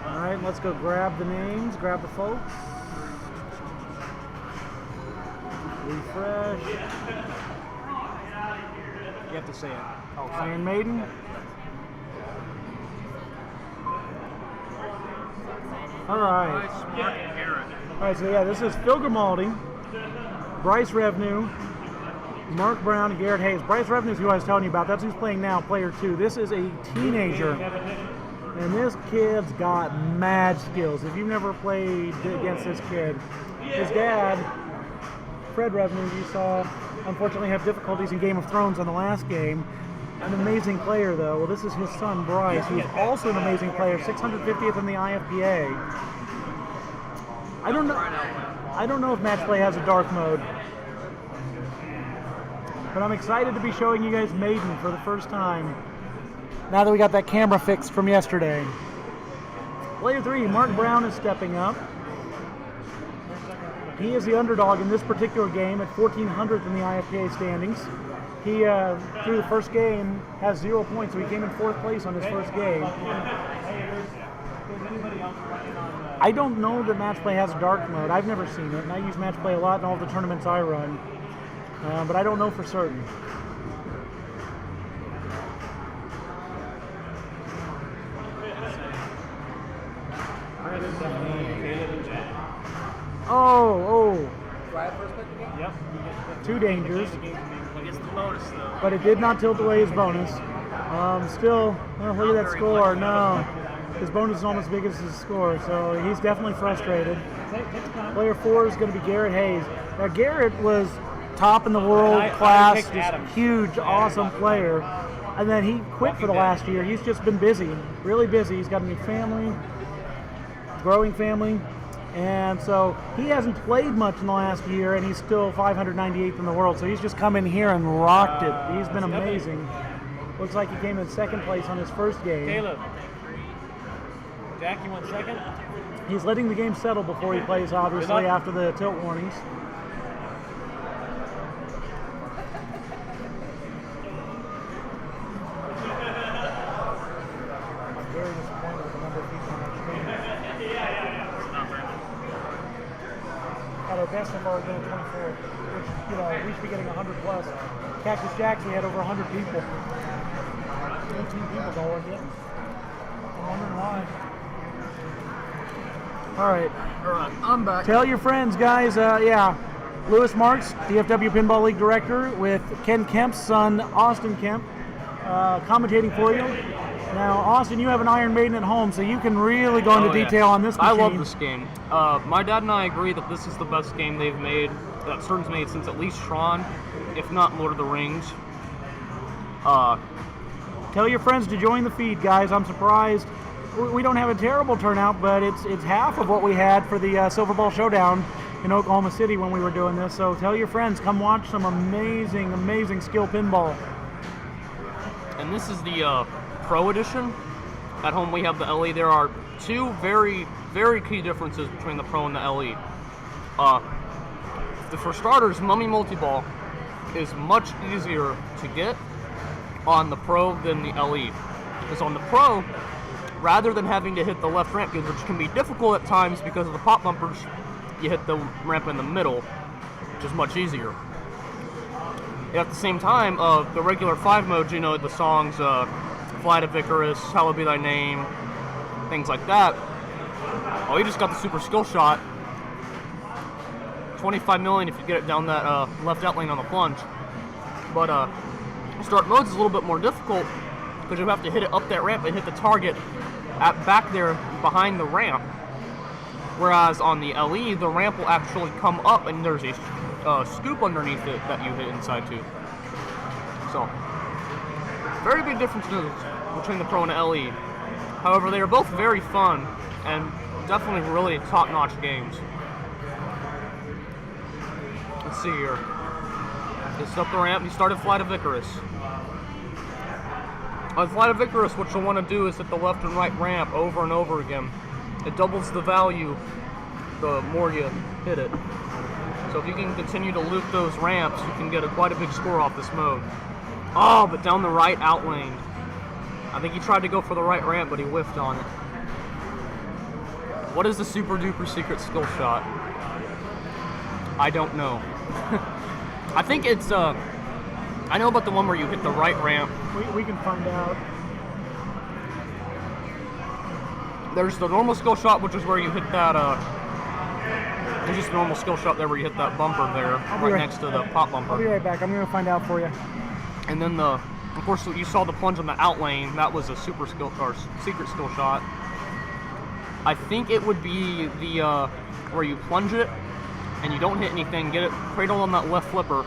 All right, let's go grab the names, grab the folks. Refresh. You have to say it. Oh, Iron Maiden. All right. All right, so yeah, this is Phil Grimaldi, Bryce Revenue, Mark Brown, and Garrett Hayes. Bryce Revenue is who I was telling you about. That's who's playing now, player 2. This is a teenager, and this kid's got mad skills. If you've never played against this kid, his dad, Fred Revenue, you saw, unfortunately have difficulties in Game of Thrones on the last game. An amazing player, though. Well, this is his son, Bryce, who's also an amazing player, 650th in the IFPA. I don't know if Match Play has a dark mode, but I'm excited to be showing you guys Maiden for the first time, now that we got that camera fixed from yesterday. Player 3, Mark Brown, is stepping up. He is the underdog in this particular game at 1400th in the IFPA standings. He, through the first game, has 0 points, so he came in 4th place on his first game. I don't know that Match Play has a dark mode. I've never seen it, and I use Match Play a lot in all the tournaments I run, but I don't know for certain. Oh. Do I have first pick again? Yep. 2 dangers. He gets the bonus though. But it did not tilt away his bonus. Still, look at that score. No, his bonus is almost as big as his score, so he's definitely frustrated. Player 4 is going to be Garrett Hayes. Now, Garrett was top in the world class, picked Adam. just huge, awesome player. And then he quit for the last year. He's just been busy, really busy. He's got a new family, growing family. And so he hasn't played much in the last year, and he's still 598th in the world. So he's just come in here and rocked it. He's been amazing. Looks like he came in 2nd place on his first game. Caleb. Jack, you want 2nd? He's letting the game settle before he plays, obviously, after the tilt warnings. I'm very disappointed with the number of people on that screen. At our best so far, we're getting 24, which, we should be getting 100 plus. Cactus Jacks, we had over 100 people. 18 people is all we're getting. I'm wondering why. All right. I'm back. Tell your friends, guys. Lewis Marks, DFW Pinball League Director, with Ken Kemp's son, Austin Kemp, commentating for you. Now, Austin, you have an Iron Maiden at home, so you can really go into detail on this machine. I love this game. My dad and I agree that this is the best game they've made, that Stern's made since at least Tron, if not Lord of the Rings. Tell your friends to join the feed, guys. I'm surprised. We don't have a terrible turnout, but it's half of what we had for the Silver Ball Showdown in Oklahoma City when we were doing this. So tell your friends, come watch some amazing, amazing skill pinball. And this is the Pro Edition. At home we have the LE. There are 2 very, very key differences between the Pro and the LE. For starters, Mummy Multiball is much easier to get on the Pro than the LE. Because on the Pro, rather than having to hit the left ramp, which can be difficult at times because of the pop bumpers, you hit the ramp in the middle, which is much easier. At the same time, the regular 5 mode, the songs Flight of Icarus, Hallowed Be Thy Name, things like that. Oh, you just got the super skill shot. 25 million if you get it down that left out lane on the plunge. But start modes is a little bit more difficult because you have to hit it up that ramp and hit the target back there behind the ramp. Whereas on the LE, the ramp will actually come up and there's a scoop underneath it that you hit inside too. So, very big differences between the Pro and the LE. However, they are both very fun and definitely really top-notch games. Let's see here. Just up the ramp, you started Flight of Icarus. On Flight of Icarus, what you'll want to do is hit the left and right ramp over and over again. It doubles the value the more you hit it. So if you can continue to loop those ramps, you can get quite a big score off this mode. Oh, but down the right out lane. I think he tried to go for the right ramp, but he whiffed on it. What is the super duper secret skill shot? I don't know. I think it's I know about the one where you hit the right ramp. We can find out. There's the normal skill shot, which is where you hit that there's just a normal skill shot there where you hit that bumper there, right next to the pop bumper. I'll be right back. I'm gonna find out for you. And then of course, you saw the plunge on the out lane. That was a super skill or secret skill shot. I think it would be the where you plunge it and you don't hit anything, get it cradle on that left flipper,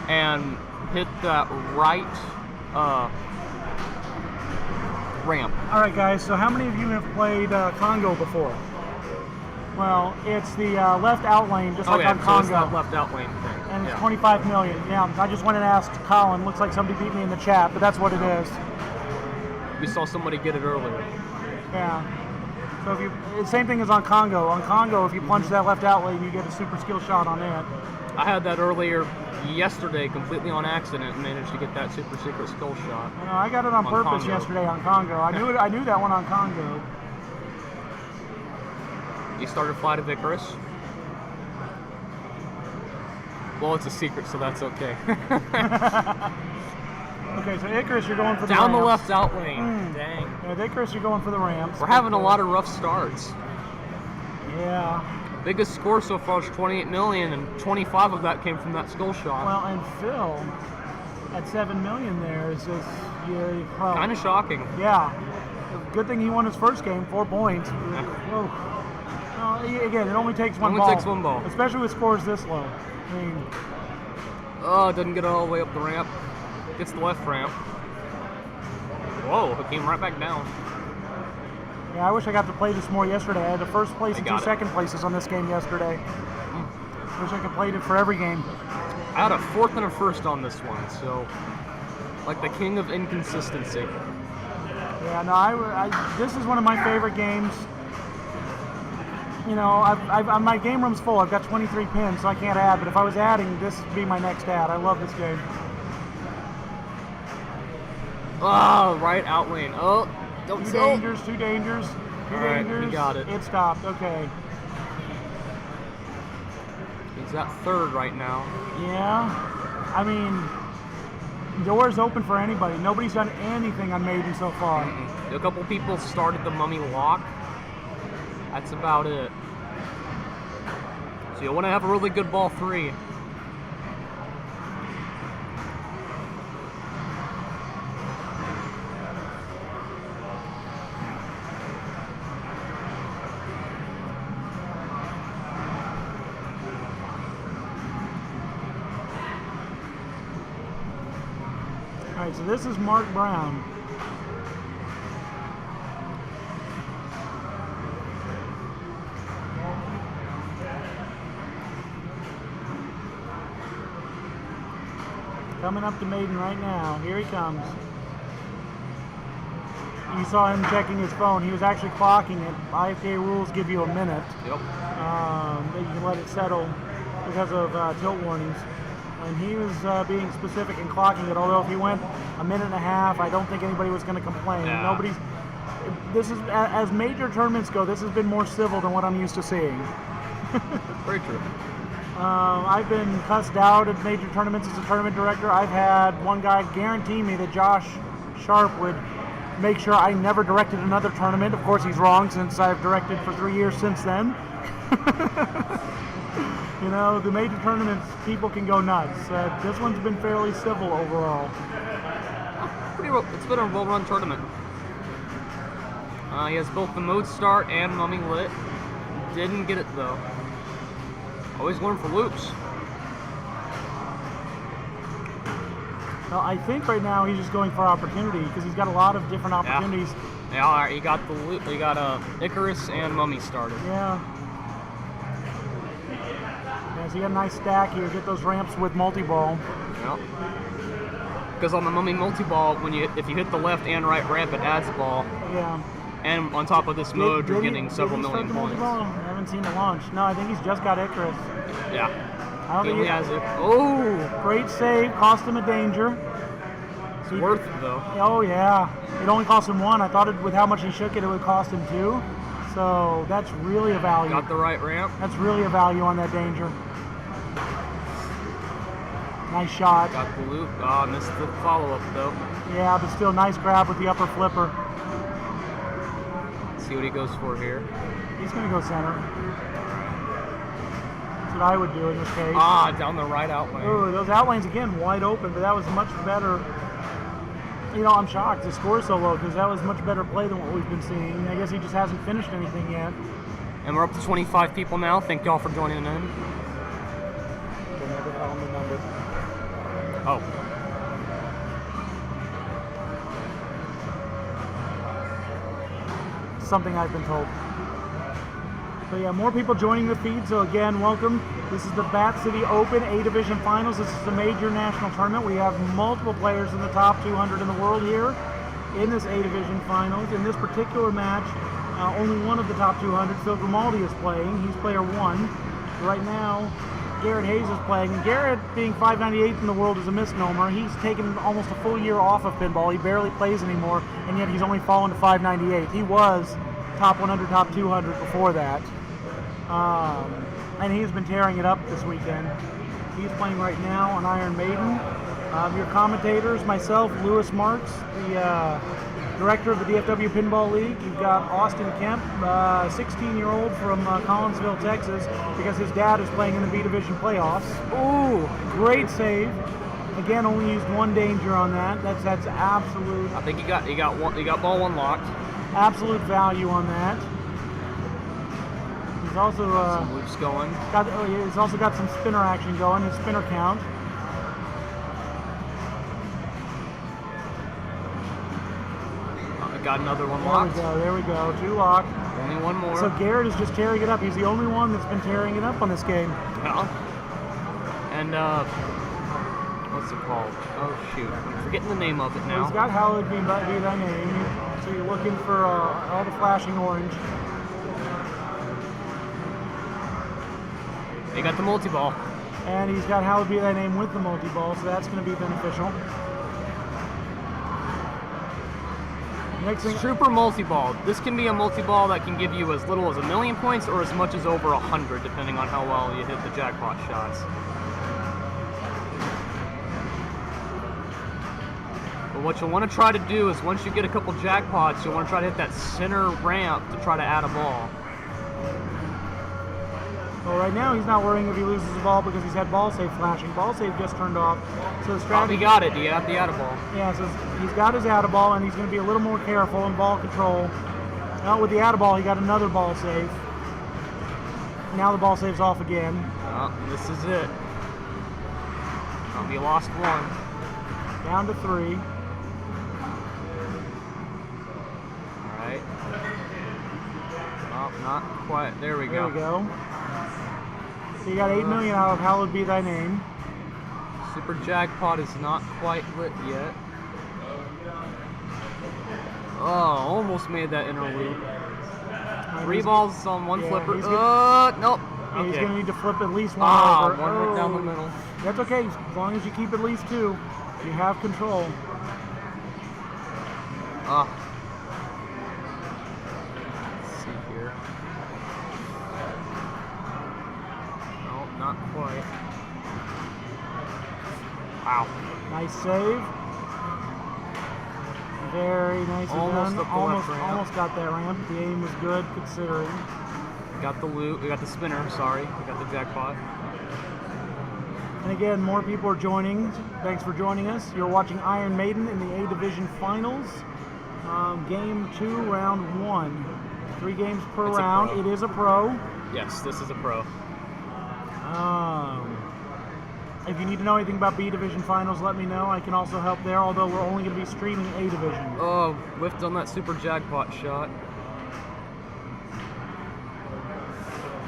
and hit that right ramp. All right, guys. So how many of you have played Congo before? Well, it's the left out lane, just like on so Congo. it's that left out lane thing. And it's Yeah. 25 million. Yeah, I just went and asked Colin. Looks like somebody beat me in the chat, but that's what it is. We saw somebody get it earlier. Yeah. So if you, it's same thing as on Congo. On Congo, if you plunge that left out lane, you get a super skill shot on it. I had that earlier yesterday, completely on accident, and managed to get that super secret skill shot. You know, I got it on purpose Congo. yesterday on Congo. I knew it. I knew that one on Congo. You started Flight of Icarus. Well, it's a secret, so that's okay. Okay, so Icarus, you're going for the Down the ramps. left out lane. Dang. Yeah, with Icarus, you're going for the ramps. We're having a lot of rough starts. Yeah. Biggest score so far is 28 million, and 25 of that came from that skill shot. Well, and Phil at 7 million there is just well, Kind of shocking. Yeah. Good thing he won his first game, 4 points. Whoa. Well, again, it only takes one Only ball. takes one ball. Especially with scores this low. I mean, Oh, it doesn't get all the way up the ramp. Gets the left ramp. Whoa, it came right back down. yeah, I wish I got to play this more yesterday. I had the first place and got 2 it. second places on this game yesterday. Wish I could played it for every game. I had a 4th and a 1st on this one, so like the king of inconsistency. Yeah, no, this is one of my favorite games. You know, my game room's full. I've got 23 pins, so I can't add. But if I was adding, this would be my next add. I love this game. Oh, right out lane. Oh, don't Two say. dangers, two dangers, two All right, dangers. we got it. It stopped. Okay. He's at 3rd right now. Yeah. I mean, doors open for anybody. Nobody's done anything on Maiden so far. A couple people started the mummy lock. That's about it. So you want to have a really good ball 3. All right, so this is Mark Brown. Coming up to Maiden right now. Here he comes. You saw him checking his phone. He was actually clocking it. IFA rules give you a minute. Yep. That you can let it settle because of tilt warnings. And he was being specific and clocking it. Although if he went a minute and a half, I don't think anybody was going to complain. Yeah. Nobody's. This is as major tournaments go. This has been more civil than what I'm used to seeing. Very true. I've been cussed out at major tournaments as a tournament director. I've had one guy guarantee me that Josh Sharp would make sure I never directed another tournament. Of course, he's wrong since I've directed for 3 years since then. You know, the major tournaments, people can go nuts. This one's been fairly civil overall. It's been a well-run tournament. He has both the mode start and mummy lit. Didn't get it though. Always going for loops. Well, I think right now he's just going for opportunity because he's got a lot of different opportunities. Yeah, all right, you got the loop. You got Icarus and mummy started. Yeah. Yeah, so you got a nice stack here. Get those ramps with multi-ball. Yep. Because on the mummy multi-ball, if you hit the left and right ramp, it adds ball. Yeah. And on top of this mode, you're getting several did he million start the points. multi-ball? I haven't seen it launch. No, I think he's just got Icarus. Yeah. I don't He think has it. Oh, Great save, cost him a danger. it's worth it though. Oh yeah, it only cost him 1. I thought with how much he shook it, it would cost him 2. So that's really a value. Got the right ramp. That's really a value on that danger. Nice shot. Got the loop. Ah, missed the follow-up though. Yeah, but still nice grab with the upper flipper. See what he goes for here. He's going to go center. That's what I would do in this case. Ah, down the right out lane. Ooh, those out lanes again wide open, but that was much better. You know, I'm shocked the score so low because that was much better play than what we've been seeing. I guess he just hasn't finished anything yet. And we're up to 25 people now. Thank y'all for joining in. Don't ever tell him the number. Oh. Something I've been told. So yeah, more people joining the feed. So again, welcome. This is the Bat City Open A-Division Finals. This is a major national tournament. We have multiple players in the top 200 in the world here in this A-Division Finals. In this particular match, only one of the top 200, Phil Grimaldi, is playing. He's player 1. Right now, Garrett Hayes is playing. And Garrett, being 598 in the world, is a misnomer. He's taken almost a full year off of pinball. He barely plays anymore, and yet he's only fallen to 598. He was top 100, top 200 before that. And he's been tearing it up this weekend. He's playing right now on Iron Maiden. Your commentators, myself, Lewis Marks, the director of the DFW Pinball League. You've got Austin Kemp, 16-year-old from Collinsville, Texas, because his dad is playing in the B-Division playoffs. Ooh, great save. Again, only used one danger on that. That's absolute. I think he got ball one locked. Absolute value on that. He's also Some loops going. he's also got some spinner action going. His spinner count. Got another one locked. There we go. 2 locked. Only one more. So Garrett is just tearing it up. He's the only one that's been tearing it up on this game. Yeah. And what's it called? Oh shoot, I'm forgetting the name of it now. He's got Hallowed Be Thy Name. So you're looking for all the flashing orange. They got the multi-ball. And he's got Hallowed Be Thy Name with the multi-ball, so that's going to be beneficial. Next thing, Trooper multi-ball. This can be a multi-ball that can give you as little as 1,000,000 points or as much as over 100, depending on how well you hit the jackpot shots. But what you'll want to try to do is once you get a couple jackpots, you'll want to try to hit that center ramp to try to add a ball. well, right now he's not worrying if he loses the ball because he's had ball save flashing. Ball save just turned off. So the Oh, strategy. he got it. He got the add a ball. Yeah, so he's got his add ball, and he's going to be a little more careful in ball control. Now with the add ball, he got another ball save. Now the ball save's off again. Oh, this is it. He lost one. Down to 3. All right. Oh, not quite. There we There go. we go. So you got 8 million out of Hallowed Be Thy Name. Super jackpot is not quite lit yet. Oh, almost made that inner loop. 3 balls on one Yeah, flipper. he's Nope. Yeah, he's Okay. going to need to flip at least one Ah, over. one went down the Oh. middle. That's okay, as long as you keep at least 2. You have control. Ah. Let's see here. No, not quite. Wow. Nice save. Very nicely Almost done. up the left ramp. Almost got that ramp. The aim was good considering. Got the loop. We got the spinner. Sorry. We got the jackpot. And again, more people are joining. Thanks for joining us. You're watching Iron Maiden in the A-Division Finals. Game 2, round 1. 3 games per It's a round. pro. It is a pro. Yes, this is a pro. If you need to know anything about B-Division Finals, let me know. I can also help there, although we're only going to be streaming A-Division. Oh, whiffed on that super jackpot shot.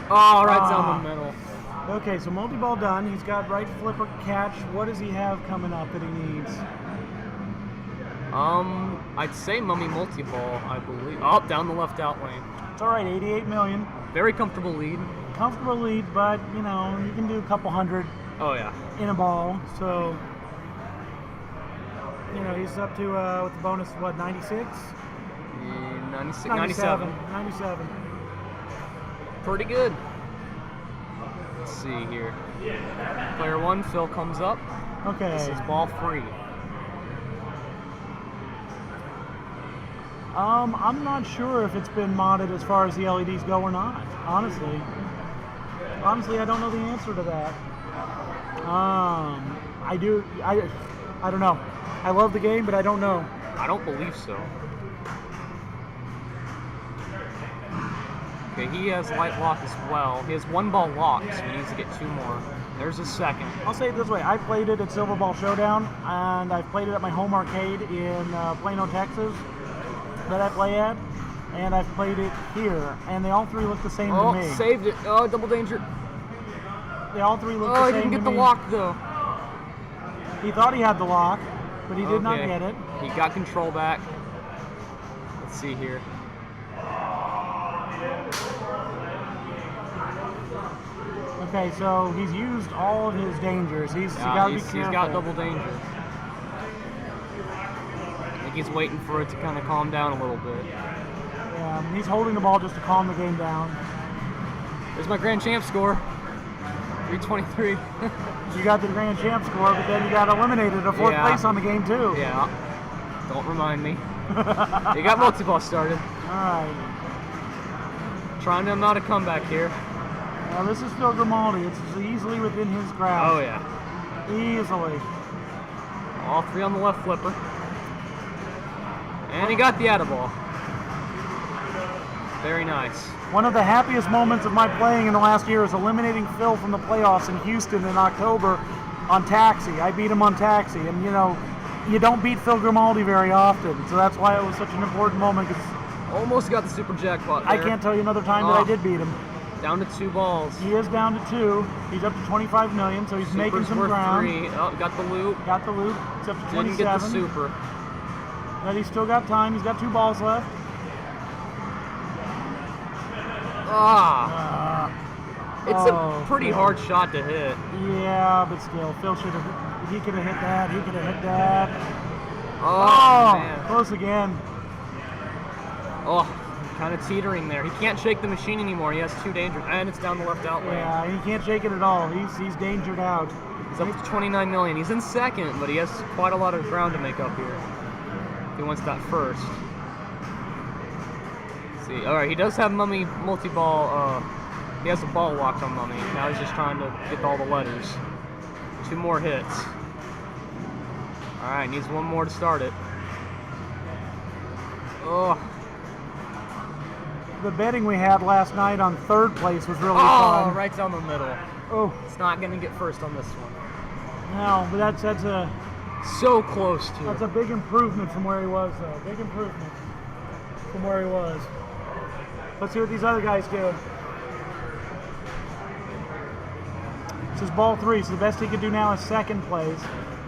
Oh, right down the middle. Okay, so multi-ball done. He's got right flipper catch. What does he have coming up that he needs? I'd say Mummy multi-ball, I believe. Oh, down the left out lane. It's all right, 88 million. Very comfortable lead. Comfortable lead, but, you know, you can do a couple hundred Oh, yeah. in a ball. So, you know, he's up to, with the bonus, what, 96? 96, 97. 97. pretty good. Let's see here. Player 1, Phil comes up. Okay. This is ball 3. I'm not sure if it's been modded as far as the LEDs go or not. Honestly, I don't know the answer to that. I don't know. I love the game, but I don't know. I don't believe so. Okay, he has light lock as well. He has 1 ball locked, so he needs to get 2 more. There's his second. I'll say it this way: I played it at Silver Ball Showdown, and I've played it at my home arcade in Plano, Texas, that I play at, and I've played it here, and they all 3 look the same Oh, to me. saved it. Oh, double danger. They all 3 look Oh, the he same didn't to get the me. lock though. He thought he had the lock, but he did not Okay. get it. He got control back. Let's see here. Okay, so he's used all of his dangers. He's Yeah, got to be he's careful. got double danger. I think he's waiting for it to kind of calm down a little bit. Yeah, he's holding the ball just to calm the game down. There's my grand champ score. 323. You got the grand champ score, but then you got eliminated at 4th Yeah. place on the game too. Yeah. Don't remind me. He got multi-ball started. All right. Trying to mount a comeback here. Now this is Phil Grimaldi. It's easily within his grasp. Oh yeah. Easily. All 3 on the left flipper. And he got the atta-ball. Very nice. One of the happiest moments of my playing in the last year is eliminating Phil from the playoffs in Houston in October on Taxi. I beat him on Taxi, and you know, you don't beat Phil Grimaldi very often, so that's why it was such an important moment, because Almost got the super jackpot there. I can't tell you another time that I did beat him. Down to 2 balls. He is down to 2. He's up to 25 million, so he's making Super's some worth ground. 3. Oh, got the loop. Got the loop. It's up to Didn't 27. get the super. But he's still got time. He's got 2 balls left. Ah, it's oh, a pretty Phil. hard shot to hit. Yeah, but still, Phil should have. He could have hit that. He could have hit that. Oh, man. Close again. Oh, kind of teetering there. He can't shake the machine anymore. He has 2 dangers, and it's down the left out lane. Yeah, he can't shake it at all. He's dangered out. He's up to 29 million. He's in second, but he has quite a lot of ground to make up here. He wants that first. Let's see, all right, he does have Mummy multi-ball. He has a ball locked on Mummy. Now he's just trying to get all the letters. 2 more hits. All right, needs 1 more to start it. Oh. The betting we had last night on 3rd place was really Oh, fun. right down the middle. Oh, It's not gonna get first on this one. no, but that's a So close to. that's a big improvement from where he was, though. Big improvement from where he was. Let's see what these other guys do. This is ball 3, so the best he could do now is 2nd place.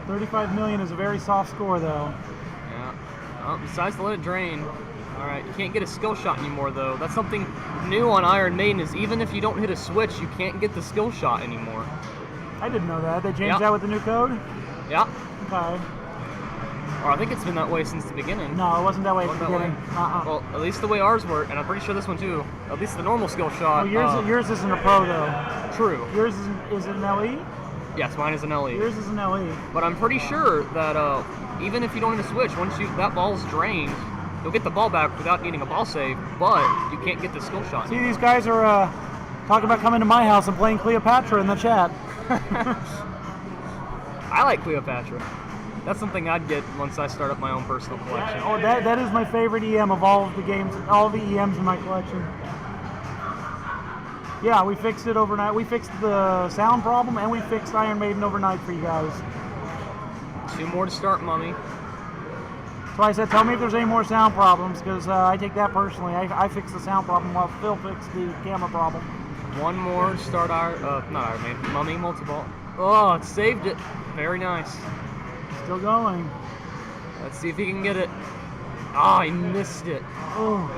35 million is a very soft score, though. Yeah. Oh, decides to let it drain. All right, you can't get a skill shot anymore, though. That's something new on Iron Maiden, is even if you don't hit a switch, you can't get the skill shot anymore. I didn't know that. They changed Yep. that with the new code? Yeah. Okay. Or I think it's been that way since the beginning. No, it wasn't that way at the Wasn't that way? beginning. Well, at least the way ours work, and I'm pretty sure this one too. At least the normal skill shot. Well, yours isn't a pro, though. True. Yours is an LE? Yes, mine is an LE. Yours is an LE. But I'm pretty sure that even if you don't hit a switch, once that ball's drained, you'll get the ball back without needing a ball save, but you can't get the skill shot. See, these guys are talking about coming to my house and playing Cleopatra in the chat. I like Cleopatra. That's something I'd get once I start up my own personal collection. Oh, that is my favorite EM of all of the games, all of the EMs in my collection. Yeah, we fixed it overnight. We fixed the sound problem, and we fixed Iron Maiden overnight for you guys. 2 more to start, Mummy. So I said, tell me if there's any more sound problems, because I take that personally. I fixed the sound problem while Phil fixed the camera problem. 1 more to start not Iron Maiden, Mummy multi-ball. Oh, it saved it. Very nice. Still going. Let's see if he can get it. Ah, he missed it. Oh,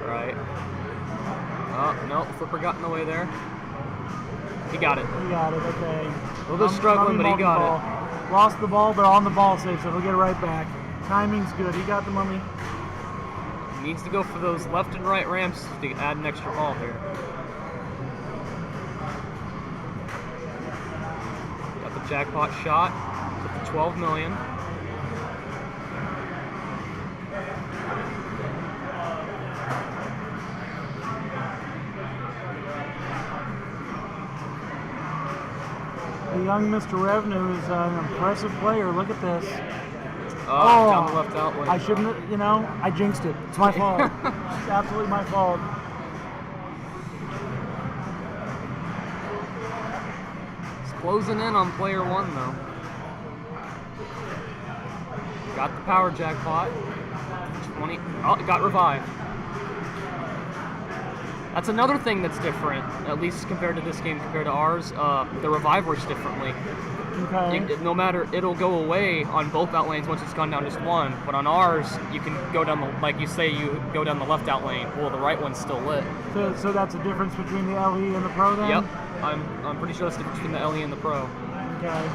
Right. Oh, no, flipper got in the way there. He got it. he got it. Okay. A little bit struggling, but he got it. it. Lost the ball, but on the ball save, so he'll get it right back. Timing's good. He got the Mummy. Needs to go for those left and right ramps to add an extra ball here. Got the jackpot shot with the 12 million. The young Mr. Revenue is an impressive player. Look at this. Oh, down the left outlet. I shouldn't have, I jinxed it. It's my fault. It's absolutely my fault. It's closing in on player one, though. Got the power jackpot. 20. Oh, it got revived. That's another thing that's different, at least compared to this game, compared to ours. The revive works differently. Okay. No matter, it'll go away on both out lanes once it's gone down just one. But on ours, you can go down the, like you say, you go down the left out lane. Well, the right one's still lit. So that's the difference between the LE and the Pro then? Yep. I'm pretty sure that's the difference between the LE and the Pro. Okay.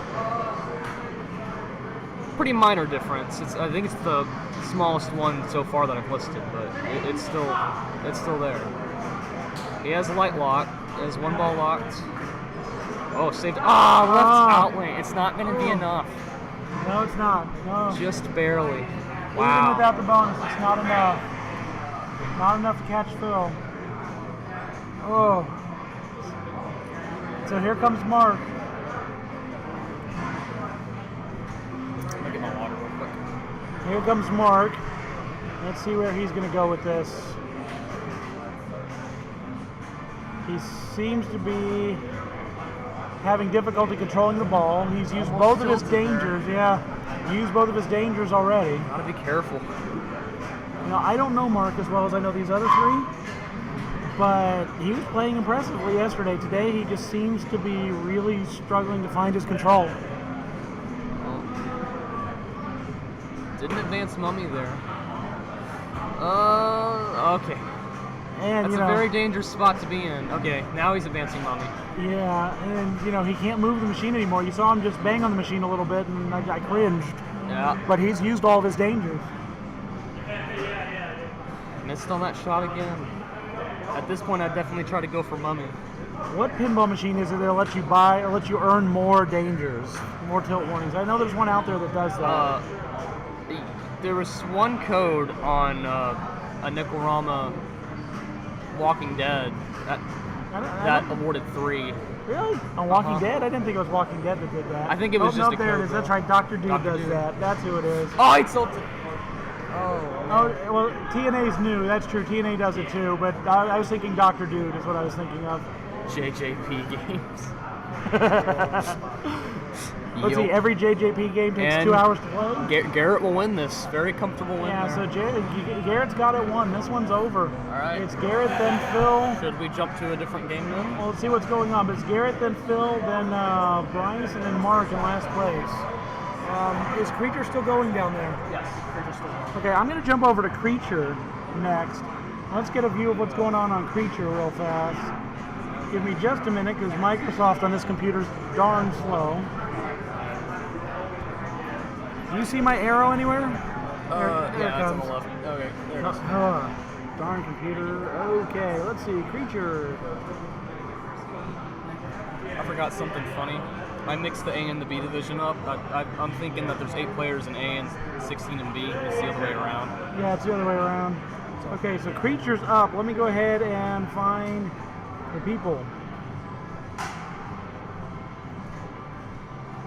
Pretty minor difference. I think it's the smallest one so far that I've listed, but it's still there. He has a light lock. He has one ball locked. Oh, saved. Left out lane. It's not going to be enough. No, it's not. No. Just barely. Even Wow. without the bonus, it's not enough. Not enough to catch Phil. Oh. So here comes Mark. Let me get my water real quick. Here comes Mark. Let's see where he's going to go with this. He seems to be having difficulty controlling the ball. He's used both of his dangers. Yeah, he used both of his dangers already. Gotta be careful. I don't know Mark as well as I know these other three, but he was playing impressively yesterday. Today, he just seems to be really struggling to find his control. Didn't advance Mummy there. Okay. And That's a very dangerous spot to be in. Okay, now he's advancing Mummy. yeah, and he can't move the machine anymore. You saw him just bang on the machine a little bit, and I cringed. Yeah. But he's used all of his dangers. Missed on that shot again. At this point, I'd definitely try to go for Mummy. What pinball machine is it that'll let you buy or let you earn more dangers, more tilt warnings? I know there's one out there that does that. There was one code on a Nickelrama Walking Dead that awarded 3. Really? On Walking Dead? I didn't think it was Walking Dead that did that. I think it was just no, a there it code, is. That's though. right. Dr. Dude Dr. does Dude. that. That's who it is. Oh, he tilted. Oh, well, TNA's new. That's true. TNA does it too. But I was thinking Dr. Dude is what I was thinking of. JJP games. Let's see. Every JJP game takes And 2 hours to play. Garrett will win this. Very comfortable win Yeah, there. so Garrett's got it won. This one's over. All right. It's Garrett, then Phil. Should we jump to a different game then? Well, let's see what's going on. But it's Garrett, then Phil, then Bryce, and then Mark in last place. Is Creature still going down there? Yes. Okay, I'm going to jump over to Creature next. Let's get a view of what's going on Creature real fast. Give me just a minute because Microsoft on this computer's darn slow. Do you see my arrow anywhere? There it Yeah, it's on comes. the left. Okay, there it is. Darn computer. Okay, let's see. Creature. I forgot something funny. I mixed the A and the B division up. I'm thinking that there's 8 players in A and 16 in B. It's the other way around. Yeah, it's the other way around. Okay, so Creature's up. Let me go ahead and find the people.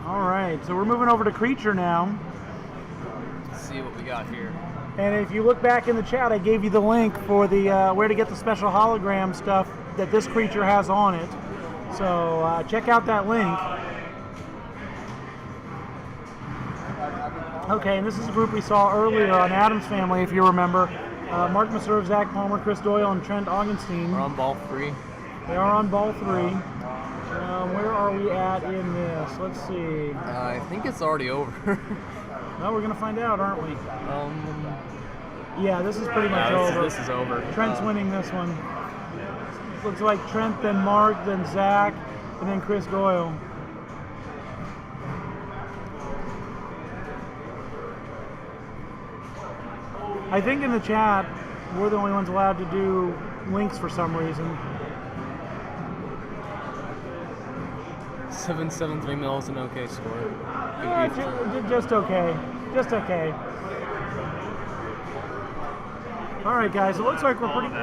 All right, so we're moving over to Creature now. Let's see what we got here. And if you look back in the chat, I gave you the link for the where to get the special hologram stuff that this Creature has on it. So check out that link. Okay, and this is a group we saw earlier on Adam's Family, if you remember. Mark Meserve, Zach Palmer, Chris Doyle, and Trent Augenstein. We're on ball 3. They are on ball 3. Where are we at in this? Let's see. I think it's already over. Well, we're going to find out, aren't we? Yeah, this is pretty much over. This is over. Trent's winning this one. Looks like Trent, then Mark, then Zach, and then Chris Doyle. I think in the chat, We're the only ones allowed to do links for some reason. 773 mil is an okay score. Yeah, just okay. Just okay. All right, guys. It looks like we're pretty.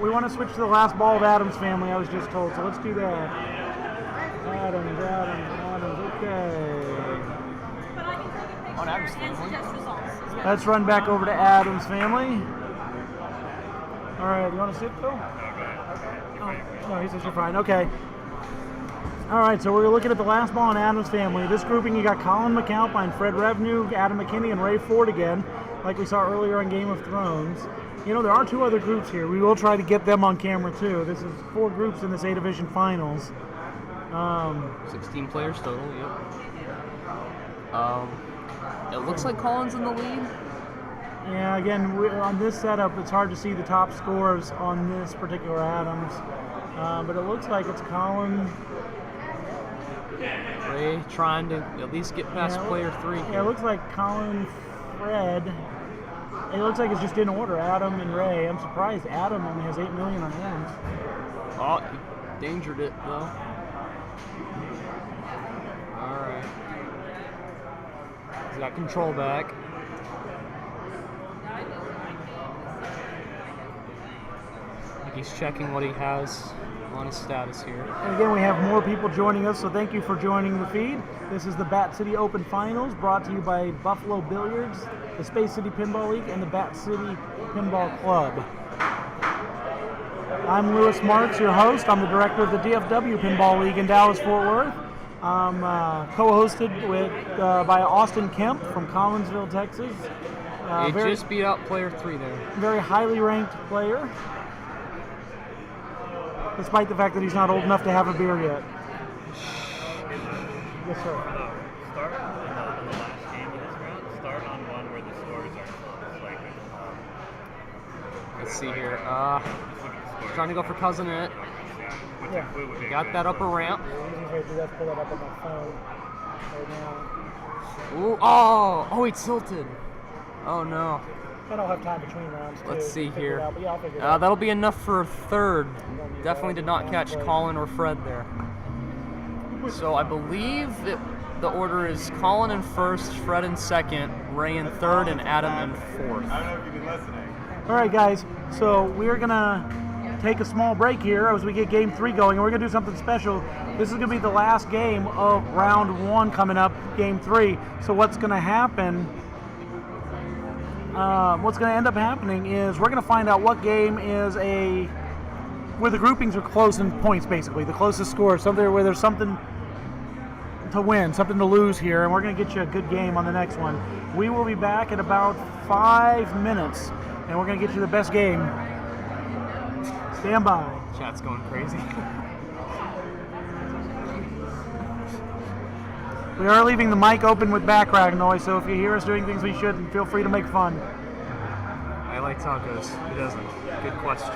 We want to switch to the last ball of Adams family. I was just told, so let's do that. Adams. Okay. On Adams family. Let's run back over to Adams family. All right. You want to sit, Phil? Oh, no, he says you're fine. Okay. All right, so we're looking at the last ball in Adams family. This grouping, you got Colin McAlpine, Fred Revenue, Adam McKinney, and Ray Ford again, like we saw earlier on Game of Thrones. You know, there are 2 other groups here. We will try to get them on camera, too. This is 4 groups in this A-Division Finals. 16 players total, yep. It looks like Colin's in the lead. Yeah, again, on this setup, it's hard to see the top scores on this particular Adams. But it looks like it's Colin. Ray trying to at least get past player 3. Yeah, it looks like Colin, Fred. It looks like it's just in order, Adam and Ray. I'm surprised Adam only has 8 million on Adams. Oh, he dangered it though. Alright. He's got control back. I think he's checking what he has on his status here. And again, we have more people joining us, so thank you for joining the feed. This is the Bat City Open Finals, brought to you by Buffalo Billiards, the Space City Pinball League, and the Bat City Pinball Club. I'm Lewis Marks, your host. I'm the director of the DFW Pinball League in Dallas-Fort Worth. I'm co-hosted by Austin Kemp from Collinsville, Texas. He just beat out player 3 there. Very highly ranked player, despite the fact that he's not old enough to have a beer yet. Yes, sir. Start on the last game of this round. Start on one where the scores are slightly. Let's see here. Trying to go for Cousin It. Yeah. Got that upper ramp. The easiest way to do that is pull it up on my phone right now. Ooh, oh, he tilted. Oh no. I don't have time between rounds. Let's see here. But yeah, I'll figure it out. That'll be enough for a third. Definitely did not catch Colin or Fred there. So I believe that the order is Colin in first, Fred in second, Ray in third, and Adam in fourth. I don't know if you've been listening. All right, guys. So we're gonna take a small break here as we get Game 3 going, and we're gonna do something special. This is gonna be the last game of round 1 coming up, Game 3. So what's gonna happen? What's gonna end up happening is we're gonna find out what game is where the groupings are close in points, basically the closest score, something where there's something to win, something to lose here, and we're going to get you a good game on the next one. We will be back in about 5 minutes, and we're going to get you the best game. Stand by. Chat's going crazy. We are leaving the mic open with background noise, so if you hear us doing things we shouldn't, feel free to make fun. I like tacos. Who doesn't? Good question.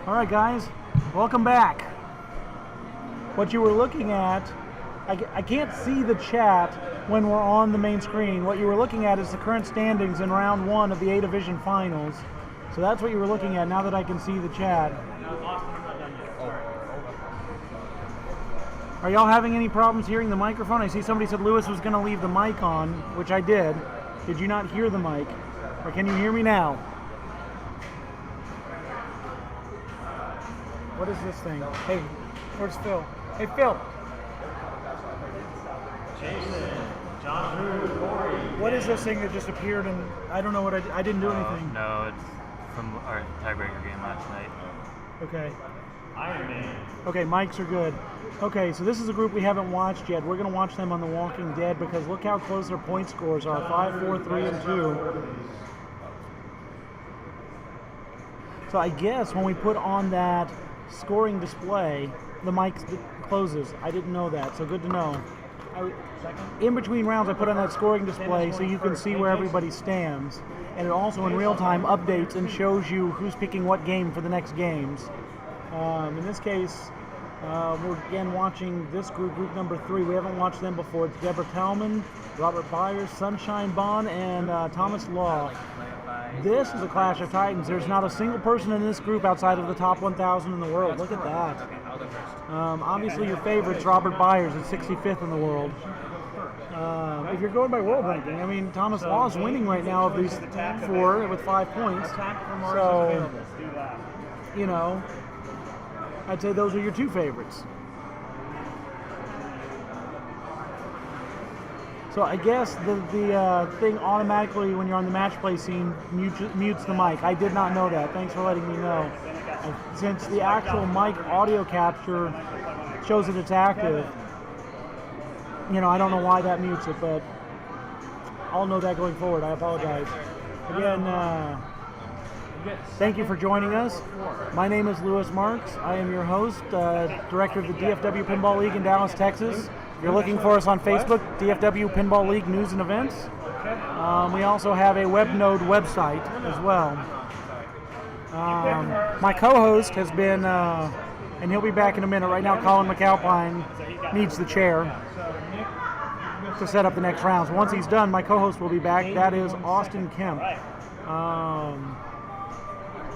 All right, guys, welcome back. What you were looking at, I can't see the chat when we're on the main screen. What you were looking at is the current standings in round 1 of the A Division Finals. So that's what you were looking at now that I can see the chat. No, Austin, I'm not done yet. Sorry. Are y'all having any problems hearing the microphone? I see somebody said Lewis was going to leave the mic on, which I did. Did you not hear the mic? Or can you hear me now? What is this thing? Hey, where's Phil? Hey, Phil. Jason, John Drew, Corey. What is this thing that just appeared and I don't know what I didn't do anything. No, it's from our tiebreaker game last night. Okay. Iron Man. Okay, mics are good. Okay, so this is a group we haven't watched yet. We're going to watch them on The Walking Dead because look how close their point scores are. 5, 4, 3, and 2. So I guess when we put on that scoring display, the mic closes. I didn't know that, so good to know. In between rounds, I put on that scoring display so you can see where everybody stands. And it also in real time updates and shows you who's picking what game for the next games. In this case, we're again watching this group number 3. We haven't watched them before. It's Deborah Talman, Robert Byers, Sunshine Bond, and Thomas Law. This is a Clash of Titans. There's not a single person in this group outside of the top 1,000 in the world. Look at that. Obviously, your favorite's Robert Byers at 65th in the world. If you're going by world ranking, I mean, Thomas Law is winning right now of these 4 with 5 points. So, you know, I'd say those are your 2 favorites. So I guess the thing automatically when you're on the match play scene mutes the mic. I did not know that. Thanks for letting me know. And since the actual mic audio capture shows that it's active, you know, I don't know why that mutes it, but I'll know that going forward. I apologize. Again, thank you for joining us. My name is Lewis Marks. I am your host, director of the DFW Pinball League in Dallas, Texas. If you're looking for us on Facebook, DFW Pinball League News and Events. We also have a WebNode website as well. My co-host has been, and he'll be back in a minute. Right now, Colin McAlpine needs the chair to set up the next rounds. Once he's done, my co-host will be back. That is Austin Kemp.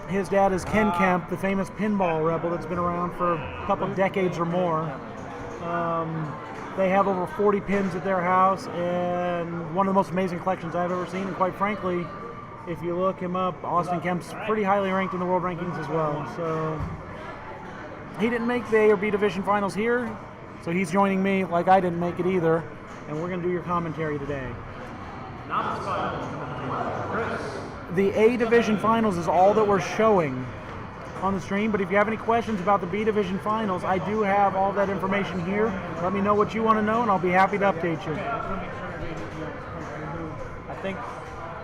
His dad is Ken Kemp, the famous pinball rebel that's been around for a couple decades or more. They have over 40 pins at their house and one of the most amazing collections I've ever seen. And quite frankly, if you look him up, Austin Kemp's pretty highly ranked in the world rankings as well. So he didn't make the A or B Division Finals here, so he's joining me like I didn't make it either. And we're going to do your commentary today. The A Division Finals is all that we're showing on the stream, but if you have any questions about the B Division Finals, I do have all that information here. Let me know what you want to know, and I'll be happy to update you. I think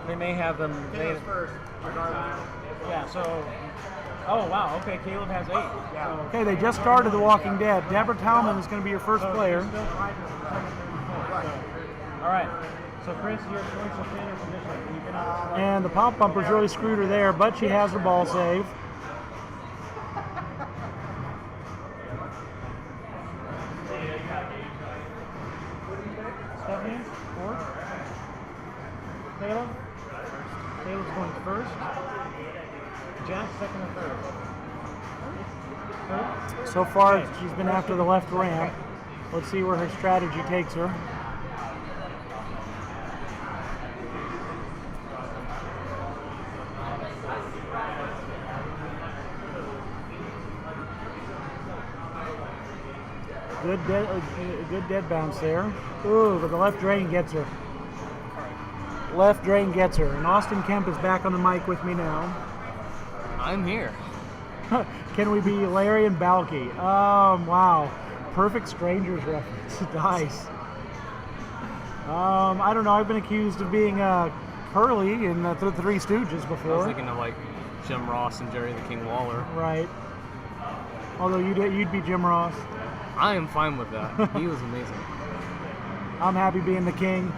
they may have them. Yeah, so. Oh, wow. Okay, Caleb has 8. Yeah. Okay, they just started The Walking Dead. Deborah Talman is going to be your first player. All right. So, Chris, your choice of pin or position? And the pop bumper's really screwed her there, but she has her ball save. Stephanie, 4th. Caleb? Caleb's going first. Jack, 2nd or 3rd? So far, she's been after the left ramp. Let's see where her strategy takes her. Good dead bounce there. Ooh, but the left drain gets her. Left drain gets her. And Austin Kemp is back on the mic with me now. I'm here. Can we be Larry and Balky? Wow. Perfect Strangers reference. Nice. I don't know. I've been accused of being Curly in the Three Stooges before. I was thinking of like Jim Ross and Jerry the King Waller. Right. Although you'd be Jim Ross. I am fine with that. He was amazing. I'm happy being the king.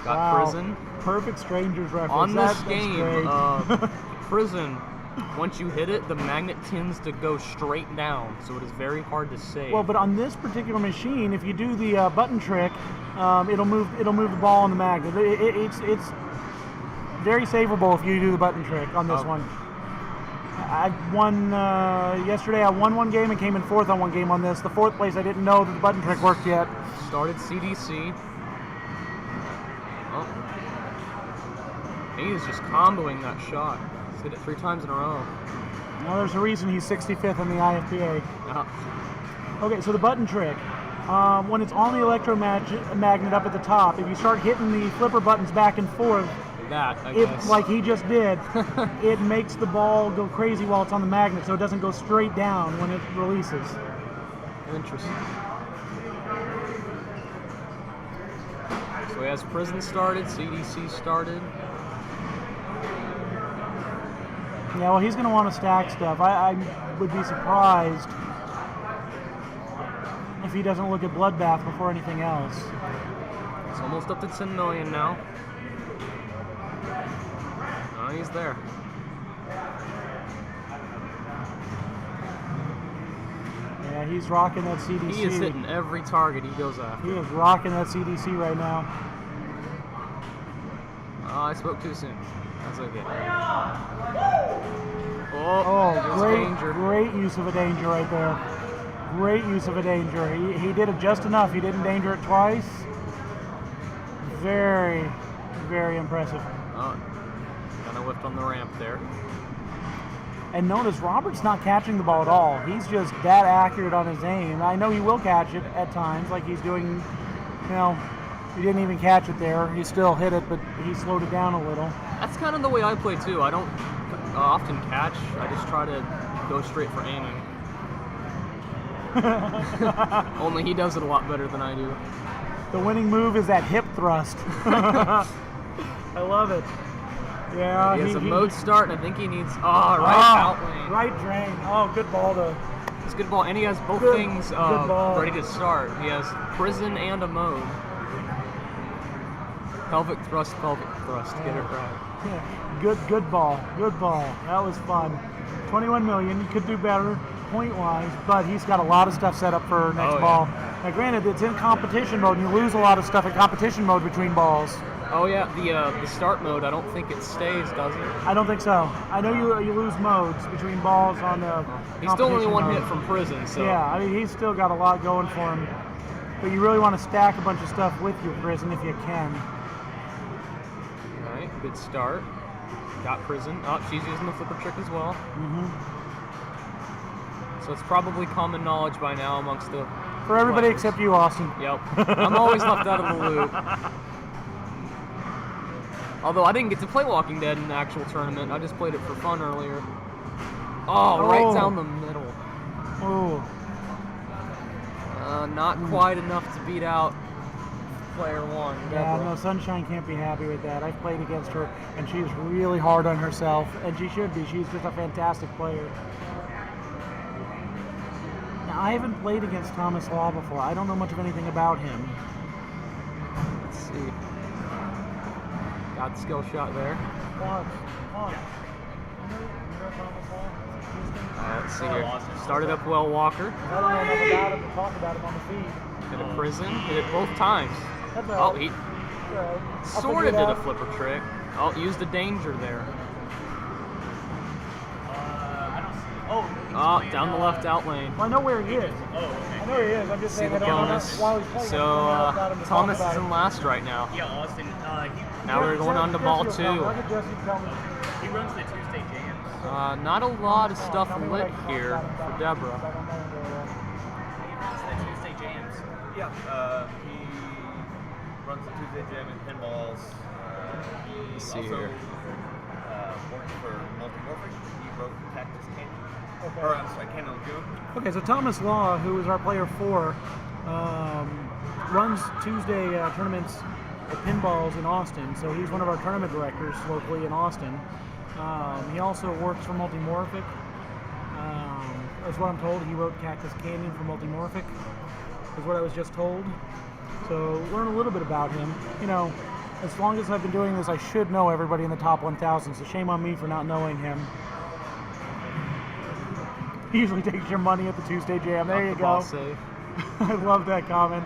Got Wow. Prison. Perfect Strangers reference. On this That's game, great. Prison, once you hit it, the magnet tends to go straight down, so it is very hard to save. Well, but on this particular machine, if you do the button trick, it'll move the ball on the magnet. It's very saveable if you do the button trick on this Oh. one. I won yesterday. I won one game and came in fourth on one game on this. The fourth place, I didn't know that the button trick worked yet. Started CDC. Oh. He is just comboing that shot. He's hit it 3 times in a row. Now there's a reason he's 65th in the IFPA. Uh, Okay, so the button trick. When it's on the electromagnet up at the top, if you start hitting the flipper buttons back and forth, that, I it, guess. like he just did, it makes the ball go crazy while it's on the magnet, so it doesn't go straight down when it releases. Interesting. So he has Prison started, CDC started. Yeah, well, he's going to want to stack stuff. I would be surprised if he doesn't look at Bloodbath before anything else. It's almost up to 10 million now. Oh, he's there. Yeah, he's rocking that CDC. He is hitting every target he goes after. He is rocking that CDC right now. Oh, I spoke too soon. That's okay. Oh, there's great, danger. great use of a danger right there. Great use of a danger. He did it just enough. He didn't danger it twice. Very, very impressive. Oh, kind of whiffed on the ramp there. And notice Robert's not catching the ball at all. He's just that accurate on his aim. I know he will catch it at times, like he's doing, he didn't even catch it there. He still hit it, but he slowed it down a little. That's kind of the way I play too. I don't often catch. I just try to go straight for aiming. Only he does it a lot better than I do. The winning move is that hip thrust. I love it. Yeah, He has a mode start, and I think he needs out lane. Right drain. Oh, good ball though. It's a good ball, and he has both Good- things good ball. ready to start. He has Prison and a mode. Pelvic thrust, get it right. Yeah, good ball. Good ball. That was fun. 21 million. You could do better point-wise, but he's got a lot of stuff set up for next Oh, yeah. ball. Now, granted, it's in competition mode, and you lose a lot of stuff in competition mode between balls. Oh yeah, the start mode. I don't think it stays, does it? I don't think so. I know you lose modes between balls on the. He's still only competition one mode. hit from Prison, so Yeah, I mean he's still got a lot going for him, but you really want to stack a bunch of stuff with your Prison if you can. All right, good start. Got Prison. Oh, she's using the flipper trick as well. Mm-hmm. So it's probably common knowledge by now amongst the For everybody players. except you, Austin. Yep. I'm always left out of the loop. Although I didn't get to play Walking Dead in the actual tournament. I just played it for fun earlier. Oh, right Oh. down the middle. Oh, Not quite enough to beat out player one. yeah, Deborah. no, Sunshine can't be happy with that. I've played against her, and she's really hard on herself, and she should be. She's just a fantastic player. Now, I haven't played against Thomas Law before. I don't know much of anything about him. Let's see. Got the skill shot there. Let's see here. Started up well, Walker. I don't know enough about him to talk about him on the feed. Hit a Prison. Hit it both times. That's Oh, all right. he That's all right. I'll sort figure of it did a out. flipper trick. Oh, used a danger there. I don't see. Oh, he's Oh, playing, down the left out lane. Well, I know where he is. Oh, okay. I know where he is. I'm just See saying the I don't know bonus. while he's playing. So I don't know enough about him to Thomas talk is about in last right now. Yeah, Austin. Now we're going on to ball Jesse will tell me. two. Look at Jesse tell me. He runs the Tuesday jams. Not a lot of stuff Tell me what I lit can talk here about him for about. Deborah. I don't know very well. He runs the Tuesday jams. Yeah, he runs the Tuesday Jam and pinballs. He Let's see also here. works for Multimorphic. He wrote Cactus Canyon. Okay. Or, I'm sorry, Canyon Lagoon. Okay, so Thomas Law, who is our player 4, runs Tuesday tournaments at Pinballs in Austin. So he's one of our tournament directors locally in Austin. He also works for Multimorphic. That's what I'm told. He wrote Cactus Canyon for Multimorphic, is what I was just told. So learn a little bit about him. as long as I've been doing this, I should know everybody in the top 1,000. So shame on me for not knowing him. He usually takes your money at the Tuesday Jam. There Not you the go. boss save. I love that comment.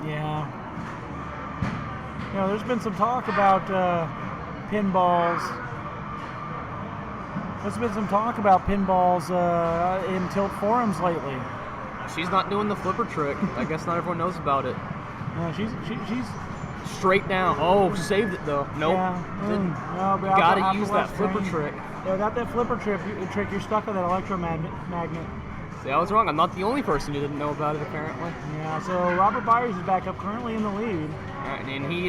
Yeah. You know, there's been some talk about pinballs. There's been some talk about pinballs in Tilt forums lately. She's not doing the flipper trick. I guess not everyone knows about it. She's Straight down. Oh, saved it though. Nope. yeah. Didn't. No, but You gotta after use left that flipper train- trick. Yeah, without that flipper trick, you're stuck on that electromagnet. See, I was wrong. I'm not the only person who didn't know about it, apparently. Yeah, so Robert Byers is back up, currently in the lead. Alright, and he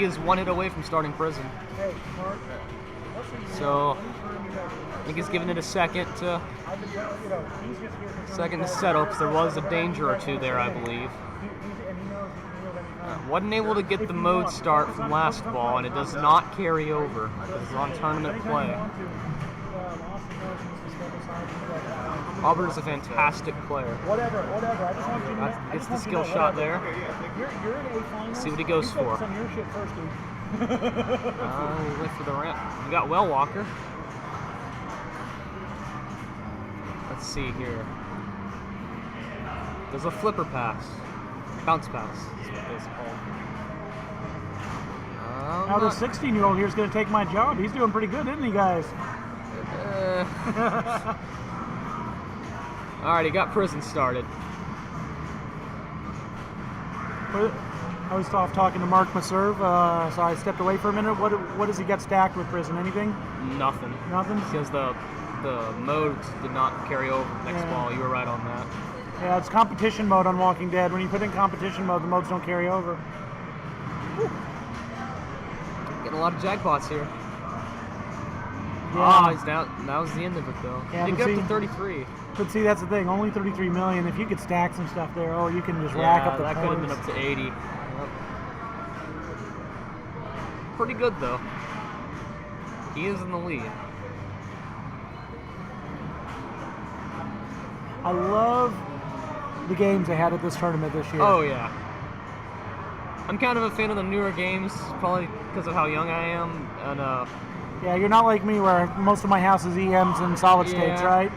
is 1 hit away from starting prison. Hey, Mark. So, I think he's giving it a second to settle, because there was a danger or two there, I believe. Wasn't able to get the mode start from last ball, and it does not carry over. It's on tournament play. Robert is a fantastic player. Whatever. I just want you to know. Gets the skill shot there. You're in A final. See what he goes for. Focus on your shit first, dude. He went for the ramp. We got Well Walker. Let's see here. There's a flipper pass. Bounce pass is what it's called. Now the 16-year-old here is going to take my job. He's doing pretty good, isn't he, guys? Alright, he got prison started. I was off talking to Mark Maserve, so I stepped away for a minute. What does he get stacked with prison? Anything? Nothing. Nothing? Because the modes did not carry over next Yeah. ball. You were right on that. Yeah, it's competition mode on Walking Dead. When you put in competition mode, the modes don't carry over. Getting a lot of jackpots here. Yeah. He's down. That was the end of it, though. Yeah, Did but get up see- to 33. But see, that's the thing. Only 33 million. If you could stack some stuff there, you can just rack up the that could have been points. up to 80. Yep. Pretty good, though. He is in the lead. I love the games they had at this tournament this year. Oh, yeah. I'm kind of a fan of the newer games, probably because of how young I am. And Yeah, you're not like me where most of my house is EMs and solid states, Yeah. right?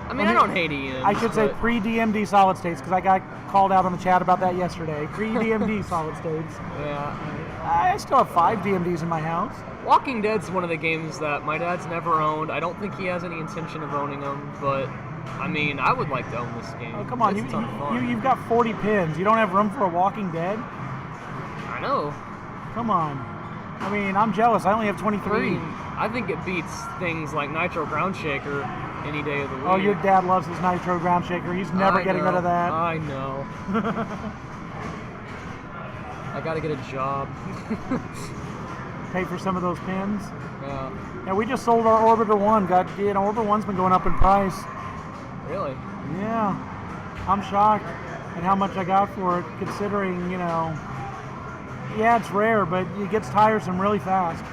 I mean, I don't hate EMs. I should say but- pre-DMD solid states because I got called out on the chat about that yesterday. Pre-DMD solid states. Yeah. I still have 5 DMDs in my house. Walking Dead's one of the games that my dad's never owned. I don't think he has any intention of owning them, but I mean, I would like to own this game. Oh, come on, It's a ton of fun. you've got 40 pins. You don't have room for a Walking Dead? I know. Come on. I mean, I'm jealous. I only have 23. I think it beats things like Nitro Ground Shaker any day of the week. Oh, your dad loves his Nitro Ground Shaker. He's never I getting know, rid of that. I know. I gotta get a job. Pay for some of those pins. Yeah. Yeah, we just sold our Orbiter 1. Orbiter 1's been going up in price. Really? Yeah. I'm shocked at how much I got for it, considering, yeah, it's rare, but it gets tiresome really fast.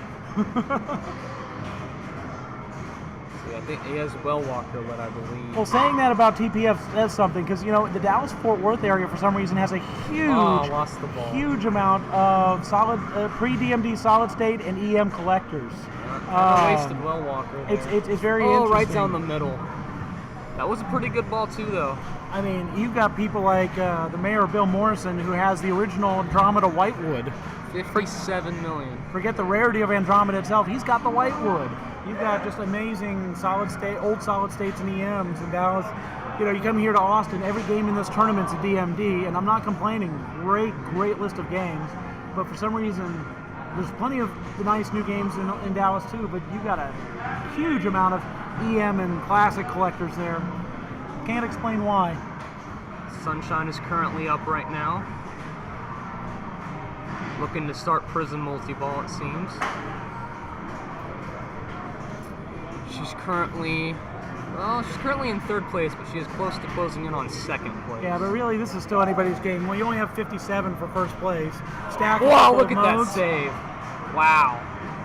See, I think he has Well Walker, but I believe. Well, saying that about TPF says something, because, the Dallas-Fort Worth area, for some reason, has a lost the ball. huge amount of solid pre-DMD solid state and EM collectors. I wasted Well Walker. There. It's very Oh, interesting. right down the middle. That was a pretty good ball too, though. I mean, you've got people like the mayor, Bill Morrison, who has the original Andromeda Whitewood. 57 million. Forget the rarity of Andromeda itself. He's got the Whitewood. You've got just amazing old solid states and EMs in Dallas. You come here to Austin, every game in this tournament's a DMD, and I'm not complaining. Great list of games. But for some reason, there's plenty of the nice new games in Dallas too, but you've got a huge amount of EM and classic collectors there. Can't explain why. Sunshine is currently up right now. Looking to start prison multi-ball, it seems. She's currently in third place, but she is close to closing in on second place. Yeah, but really, this is still anybody's game. Well, you only have 57 for first place. Stack. Wow, look at modes. that save. Wow.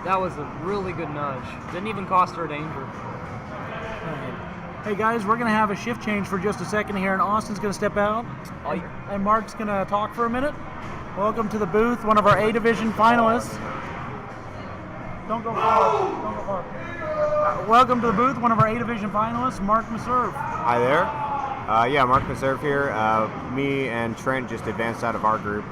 That was a really good nudge. Didn't even cost her a danger. Hey guys, we're going to have a shift change for just a second here, and Austin's going to step out, and Mark's going to talk for a minute. Welcome to the booth, one of our A Division finalists. Don't go far. Don't go far. Welcome to the booth, one of our A Division finalists, Mark Meserve. Hi there. Yeah, Mark Meserve here. Me and Trent just advanced out of our group.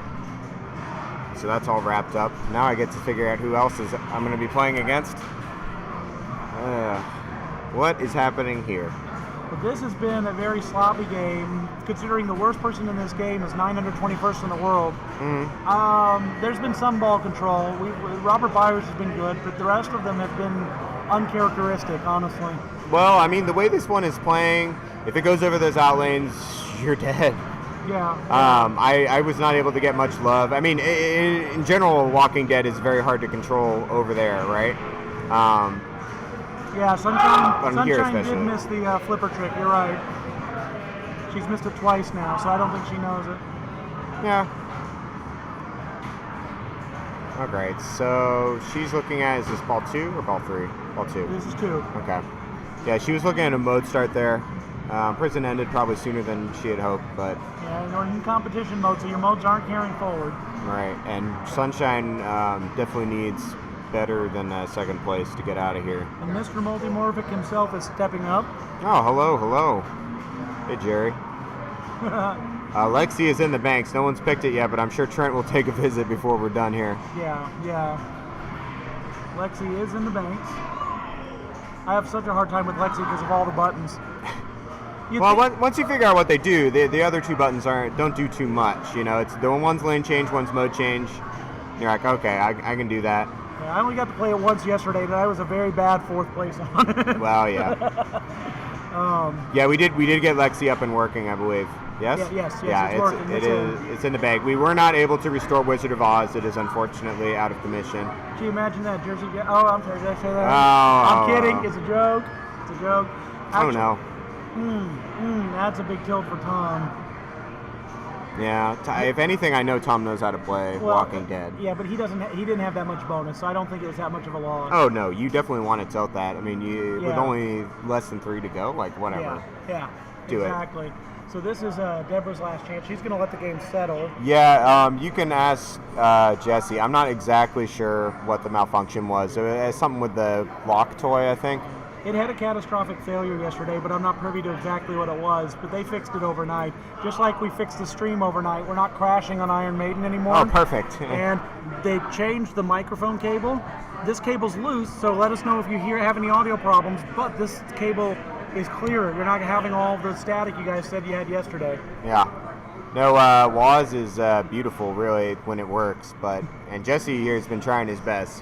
So that's all wrapped up. Now I get to figure out who else is I'm going to be playing against. What is happening here? But this has been a very sloppy game, considering the worst person in this game is 921st in the world. There's been some ball control. Robert Byers has been good, but the rest of them have been uncharacteristic, honestly. Well, I mean, the way this one is playing, if it goes over those out lanes, you're dead. Yeah. I was not able to get much love. I mean, in general, Walking Dead is very hard to control over there, right? Yeah, Sunshine here did especially. miss the flipper trick, you're right. She's missed it twice now, so I don't think she knows it. Yeah. Okay, so she's looking at, is this ball 2 or ball 3? Ball 2. This is 2. Okay. Yeah, she was looking at a mode start there. Prison ended probably sooner than she had hoped, but... Yeah, you're in competition mode, so your modes aren't carrying forward. Right, and Sunshine definitely needs better than second place to get out of here. And Mr. Multimorphic himself is stepping up. Oh, hello. Hey, Jerry. Lexi is in the banks. No one's picked it yet, but I'm sure Trent will take a visit before we're done here. Yeah. Lexi is in the banks. I have such a hard time with Lexi because of all the buttons. Well, once you figure out what they do, the other two buttons don't do too much. You know, it's the one's lane change, one's mode change. You're like, okay, I can do that. Yeah, I only got to play it once yesterday, but I was a very bad 4th place on it. Well, yeah. Yeah, we did get Lexi up and working, I believe. Yes? Yes, yeah, it's working. It's in the bag. We were not able to restore Wizard of Oz. It is unfortunately out of commission. Can you imagine that Jersey? Oh, I'm sorry. Did I say that? Oh. I'm kidding. It's a joke. It's a joke. Actually, Oh no. That's a big tilt for Tom. Yeah. If anything, I know Tom knows how to play Walking Dead. Yeah, but he didn't have that much bonus, so I don't think it was that much of a loss. Oh no, you definitely want to tilt that. I mean, with Yeah. only less than 3 to go, like whatever. Yeah. Do it. Exactly. So this is Deborah's last chance. She's going to let the game settle. Yeah, you can ask Jesse. I'm not exactly sure what the malfunction was. It has something with the lock toy, I think. It had a catastrophic failure yesterday, but I'm not privy to exactly what it was. But they fixed it overnight. Just like we fixed the stream overnight, we're not crashing on Iron Maiden anymore. Oh, perfect. And they changed the microphone cable. This cable's loose, so let us know if you have any audio problems. But this cable is clearer. You're not having all the static you guys said you had yesterday. Yeah. No, Waz is beautiful, really, when it works. And Jesse here has been trying his best.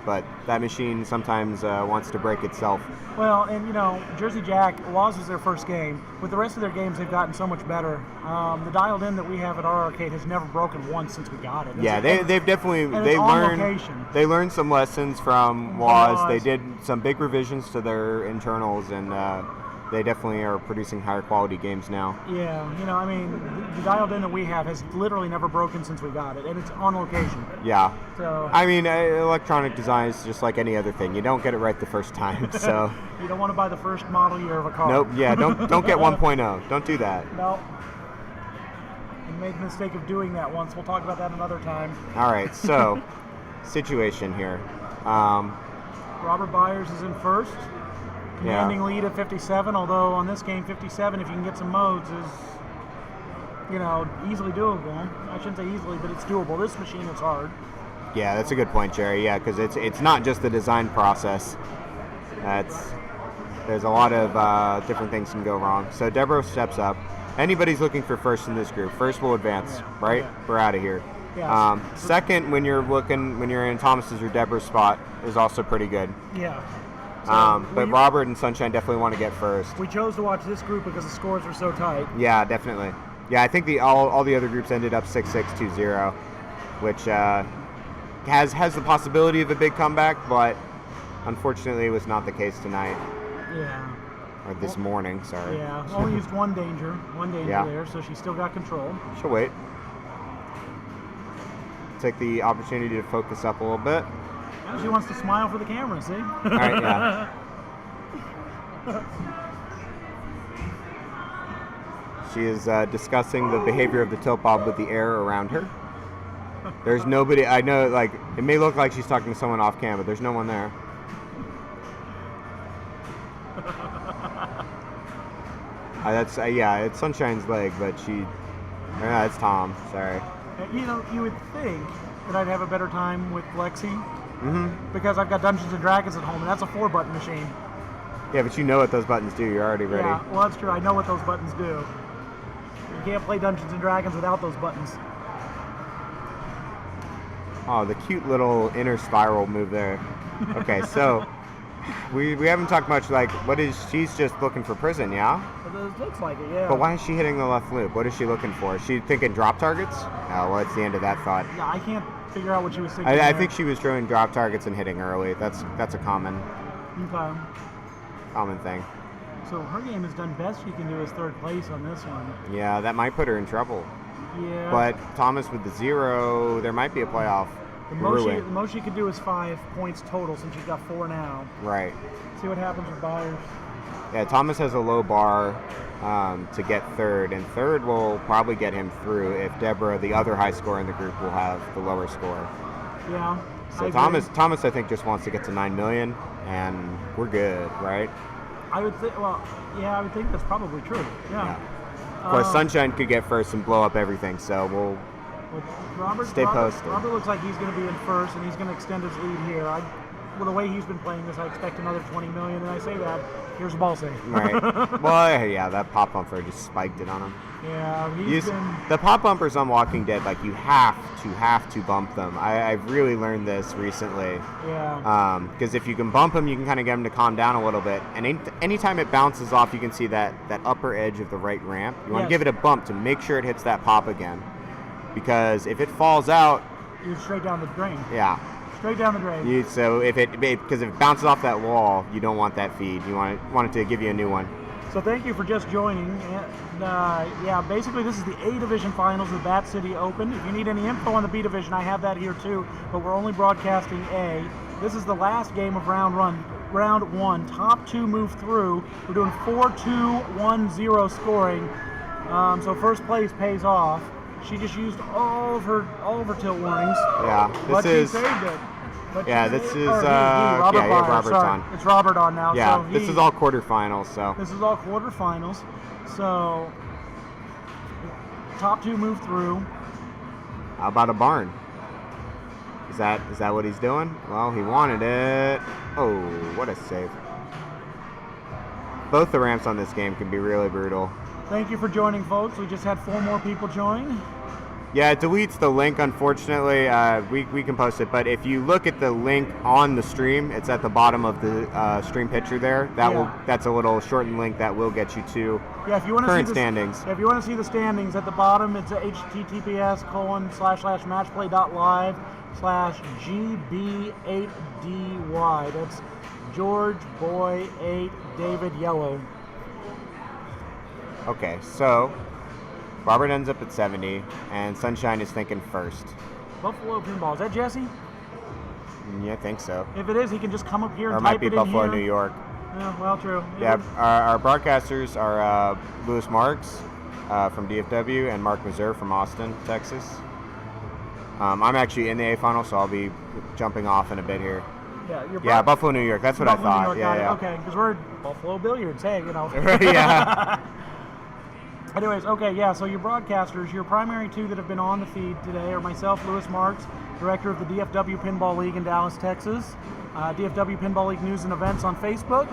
But that machine sometimes wants to break itself. Well, and Jersey Jack, Waz was their first game. With the rest of their games, they've gotten so much better. The dialed in that we have at our arcade has never broken once since we got it. Yeah, they've definitely they learned some lessons from Waz. They did some big revisions to their internals, and they definitely are producing higher quality games now. Yeah, the dialed in that we have has literally never broken since we got it, and it's on location. Yeah. So I mean, electronic design is just like any other thing. You don't get it right the first time, so. You don't want to buy the first model year of a car. Nope. Yeah. Don't get 1.0. Don't do that. No. I made the mistake of doing that once. We'll talk about that another time. All right. So, situation here. Robert Byers is in first. Commanding lead at 57, although on this game 57, if you can get some modes, is easily doable. I shouldn't say easily, but it's doable. This machine is hard. Yeah, that's a good point, Jerry. Yeah, because it's not just the design process. There's a lot of different things can go wrong. So Deborah steps up. Anybody's looking for first in this group. First will advance, right? Yeah. We're out of here. Yeah. Second, when you're in Thomas's or Deborah's spot, is also pretty good. Yeah. But Robert and Sunshine definitely want to get first. We chose to watch this group because the scores were so tight. Yeah, definitely. Yeah, I think all the other groups ended up 6-6, 2-0, which has the possibility of a big comeback, but unfortunately it was not the case tonight. Yeah. Or this morning, sorry. Yeah, only used one danger there, so she still got control. She'll wait. Take the opportunity to focus up a little bit. Now she wants to smile for the camera, see? All right, yeah. She is discussing the behavior of the tilt bob with the air around her. There's nobody. I know, like, it may look like she's talking to someone off cam, but there's no one there. Yeah, it's Sunshine's leg, but yeah, it's Tom. Sorry. You know, you would think that I'd have a better time with Lexi Mm-hmm. because I've got Dungeons and Dragons at home, and that's a 4-button machine. Yeah, but you know what those buttons do. You're already ready. Yeah, well, that's true. I know what those buttons do. You can't play Dungeons and Dragons without those buttons. Oh, the cute little inner spiral move there. Okay, so we haven't talked much. Like, she's just looking for prison, yeah? But it looks like it, yeah. But why is she hitting the left loop? What is she looking for? Is she thinking drop targets? Oh, well, it's the end of that thought. Yeah, I can't figure out what she was thinking. I there. think she was throwing drop targets and hitting early. That's a common thing. So her game has done best she can do is 3rd place on this one. Yeah, that might put her in trouble. Yeah. But Thomas with the 0, there might be a playoff. The brewing. most she could do is 5 points total since she's got 4 now. Right. See what happens with Byers. Yeah, Thomas has a low bar to get 3rd, and 3rd will probably get him through if Deborah, the other high scorer in the group, will have the lower score. Yeah. So Thomas, I think, just wants to get to 9 million, and we're good, right? I would think. Well, yeah, I would think that's probably true. Yeah. Of course, Sunshine could get first and blow up everything, so we'll stay posted. Robert looks like he's going to be in first, and he's going to extend his lead here. With the way he's been playing this, I expect another 20 million, and I say that. Here's a ball save. Right. Well, yeah, that pop bumper just spiked it on him. Yeah, the pop bumpers on Walking Dead, like, you have to bump them. I've really learned this recently. Yeah. Because if you can bump them, you can kind of get them to calm down a little bit. And anytime it bounces off, you can see that upper edge of the right ramp. You want to give it a bump to make sure it hits that pop again. Because if it falls out, you're straight down the drain. Yeah. Straight down the drain. So if it bounces off that wall, you don't want that feed. You want it to give you a new one. So thank you for just joining. And, basically this is the A Division Finals of the Bat City Open. If you need any info on the B Division, I have that here too, but we're only broadcasting A. This is the last game of round one. Top 2 move through. We're doing 4-2-1-0 scoring. So first place pays off. She just used all of her tilt warnings. Yeah, but she saved it. Robert's on. It's Robert on now. Yeah, so this is all quarterfinals. So this is all quarterfinals. So top 2 move through. How about a barn? Is that what he's doing? Well, he wanted it. Oh, what a save! Both the ramps on this game can be really brutal. Thank you for joining, folks. We just had 4 more people join. Yeah, it deletes the link, unfortunately. We can post it, but if you look at the link on the stream, it's at the bottom of the stream picture there. That's a little shortened link that will get you to if you want current to see standings. If you want to see the standings at the bottom, it's https://matchplay.live/GB8DY. That's George Boy 8 David Yellow. Okay, so Robert ends up at 70, and Sunshine is thinking first. Buffalo Pinball. Is that Jesse? Yeah, I think so. If it is, he can just come up here or and it might type be it Buffalo, in here. New York. Yeah, well, true. Yeah, our broadcasters are Louis Marks from DFW and Mark Mazur from Austin, Texas. I'm actually in the A final, so I'll be jumping off in a bit here. Yeah, Buffalo, New York. That's what Buffalo, I thought. New York, Yeah. Okay, because we're Buffalo Billiards. Hey, you know. Yeah. Anyways, okay, so your broadcasters, your primary 2 that have been on the feed today are myself, Louis Marks, director of the DFW Pinball League in Dallas, Texas, DFW Pinball League News and Events on Facebook,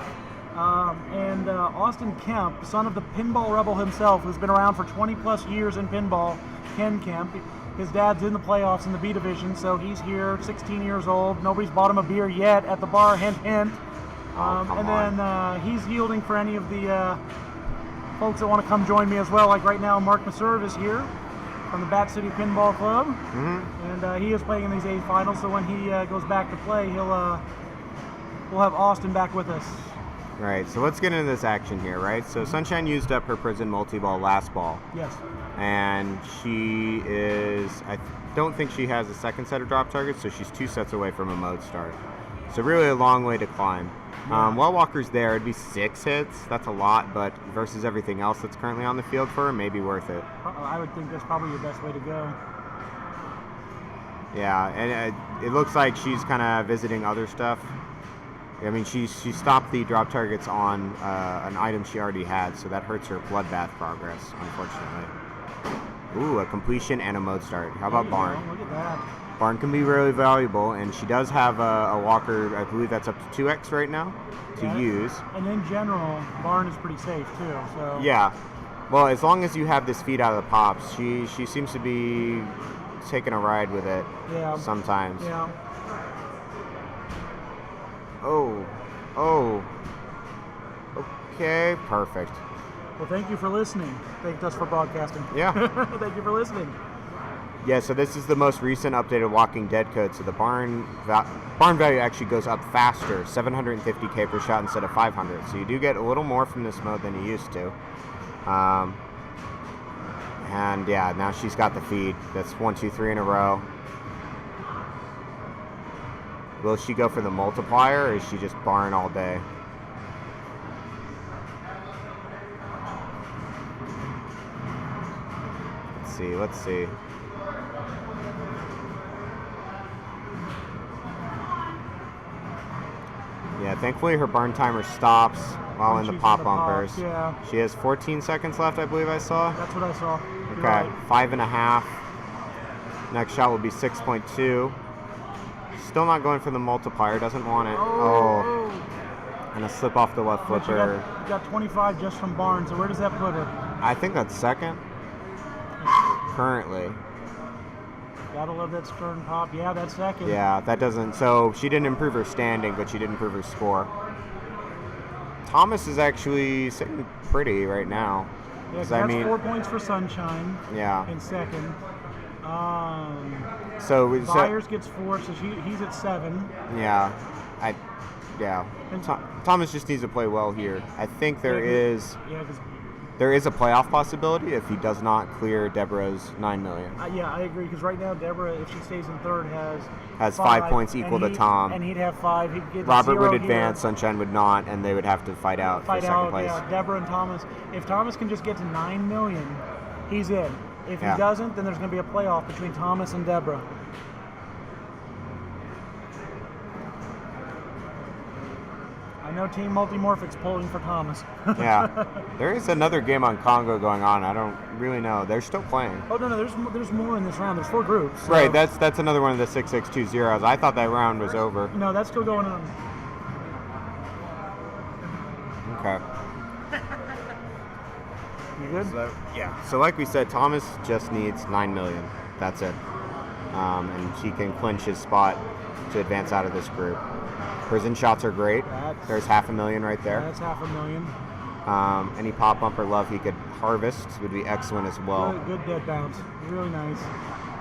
and Austin Kemp, son of the pinball rebel himself, who's been around for 20 plus years in pinball, Ken Kemp. His dad's in the playoffs in the B Division, so he's here, 16 years old. Nobody's bought him a beer yet at the bar, hint, hint. Then he's yielding for any of the folks that want to come join me as well. Like right now, Mark Maserve is here from the Bat City Pinball Club, and he is playing in these A finals. So when he goes back to play, we'll have Austin back with us. Right. So let's get into this action here. Right. So Sunshine used up her prison multi-ball last ball. Yes. And she is. I don't think she has a second set of drop targets, so she's 2 sets away from a mode start. So really a long way to climb. While Walker's there, it'd be 6 hits. That's a lot, but versus everything else that's currently on the field for her, maybe worth it. I would think that's probably your best way to go. Yeah, and it looks like she's kind of visiting other stuff. I mean, she stopped the drop targets on an item she already had, so that hurts her bloodbath progress, unfortunately. Ooh, a completion and a mode start. How about Barn? Look at that. Barn can be really valuable, and she does have a walker. I believe that's up to 2x right now to Yeah. use. And in general, Barn is pretty safe too. So Yeah. Well, as long as you have this feed out of the pops, she seems to be taking a ride with it Yeah. sometimes. Yeah. Oh. Okay, perfect. Well, thank you for listening. Thank us for broadcasting. Yeah. Thank you for listening. Yeah, so this is the most recent updated Walking Dead code. So the barn value actually goes up faster, 750k per shot instead of 500. So you do get a little more from this mode than you used to. And yeah, now she's got the feed. That's 1, 2, 3 in a row. Will she go for the multiplier, or is she just barn all day? Let's see. Yeah, thankfully her barn timer stops while When in the she's pop in the pops, bumpers. yeah. She has 14 seconds left, I believe I saw. That's what I saw. You're Okay, right. 5.5. Next shot will be 6.2. Still not going for the multiplier, doesn't want it. Oh. And a slip off the left But flipper. you got 25 just from Barn, so where does that put her? I think that's second. Currently. Gotta love that stern pop. Yeah, that's second. Yeah, that doesn't. So she didn't improve her standing, but she did improve her score. Thomas is actually sitting pretty right now. Yeah, 'Cause that's 4 points for Sunshine yeah. in second. So Byers gets 4, so he's at 7. yeah, yeah. And- Thomas just needs to play well here. I think there is Yeah, because a playoff possibility if he does not clear Deborah's 9 million. yeah, I agree. Because right now Deborah, if she stays in third, Has 5 points and equal to he- Tom. and he'd have 5. He'd get Robert 0 would here. advance, Sunshine would not, and they would have to fight out for second out. place. Yeah, Deborah and Thomas. If Thomas can just get to 9 million, he's in. If Yeah. he doesn't, then there's going to be a playoff between Thomas and Deborah. I know Team Multimorphic's pulling for Thomas. Yeah, there is another game on Congo going on. I don't really know. They're still playing. Oh no, there's more in this round. There's 4 groups. So. Right, that's another one of the 6620s. I thought that round was over. No, that's still going on. Okay. You good? So, yeah. So like we said, Thomas just needs 9 million. That's it. And he can clinch his spot to advance out of this group. Prison shots are great. There's $500,000 right there. That's $500,000. Any pop bumper love he could harvest would be excellent as well. Good dead bounce. Really nice.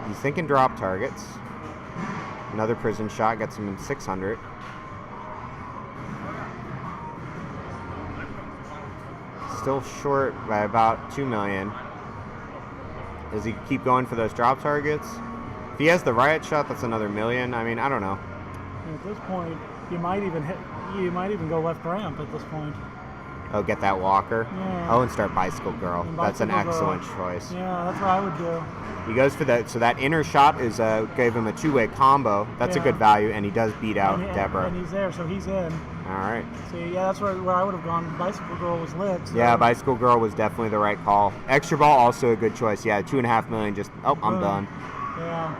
He's thinking drop targets. Another prison shot gets him in 600. Still short by about 2 million. Does he keep going for those drop targets? If he has the riot shot, that's another million. I mean, I don't know. And at this point, you might even go left ramp at this point. Oh, get that walker. Yeah. Oh, and start Bicycle Girl. And That's an Bicycle Girl. excellent choice. Yeah, that's what I would do. He goes for that. So that inner shot is gave him a 2-way combo. That's a Yeah. good value, and he does beat out Deborah. And he's there, so he's in. All right. See, yeah, that's where I would have gone. Bicycle Girl was lit. So. Yeah, Bicycle Girl was definitely the right call. Extra Ball also a good choice. Yeah, 2.5 million. Just I'm Boom. done. Yeah.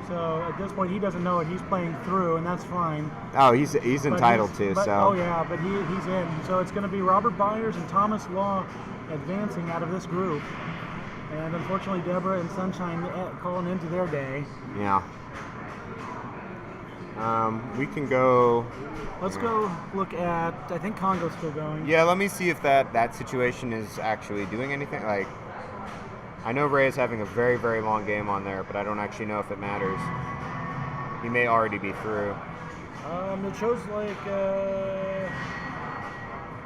So at this point, he doesn't know it. He's playing through, and that's fine. Oh, he's But entitled to. but- So Oh yeah, but he's in. So it's going to be Robert Byers and Thomas Law advancing out of this group, and unfortunately Deborah and Sunshine calling into their day. yeah. We can go. Let's go look at. I think Congo's still going. Yeah, let me see if that situation is actually doing anything. Like, I know Ray is having a very, very long game on there, but I don't actually know if it matters. He may already be through.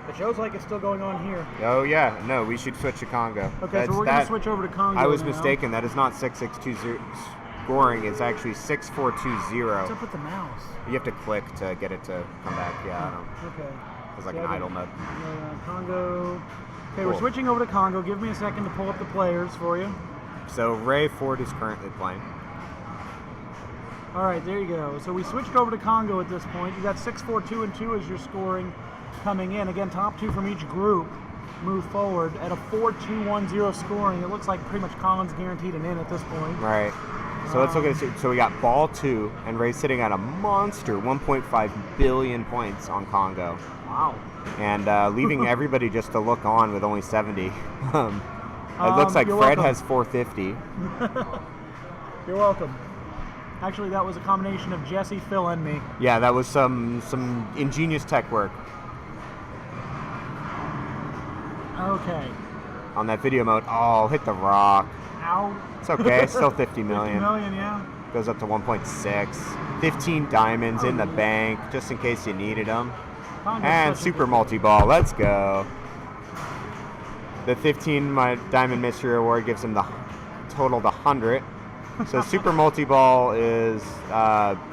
It shows like it's still going on here. Oh yeah, no, we should switch to Congo. Okay, so we're going to switch over to Congo. I was now. mistaken. That is not 6620 scoring. It's actually 6420. What's up with the mouse? You have to click to get it to come back. Yeah, I don't. Okay. It's like Yeah, an but- idle mode. Congo. Okay, we're Cool. switching over to Congo. Give me a second to pull up the players for you. So Ray Ford is currently playing. All right, there you go. So we switched over to Congo at this point. You got 6, 4, 2, and 2 as your scoring coming in. Again, top 2 from each group move forward at a 4, 2, 1, 0 scoring. It looks like pretty much Colin's guaranteed an in at this point. Right. So let's look at it. So we got ball 2, and Ray's sitting at a monster 1.5 billion points on Congo. Wow. And leaving everybody just to look on with only 70. It looks like you're Fred welcome. has 450. You're welcome. Actually, that was a combination of Jesse, Phil, and me. Yeah, that was some ingenious tech work Okay. on that video mode. Oh, hit the rock. Ow. It's okay. Still 50 50 million. million, yeah. Goes up to 1.6. 15 diamonds in the bank, just in case you needed them. Congo's And such a super good- multi-ball. Let's go. The 15 diamond mystery award gives him the total to 100. So super multi-ball is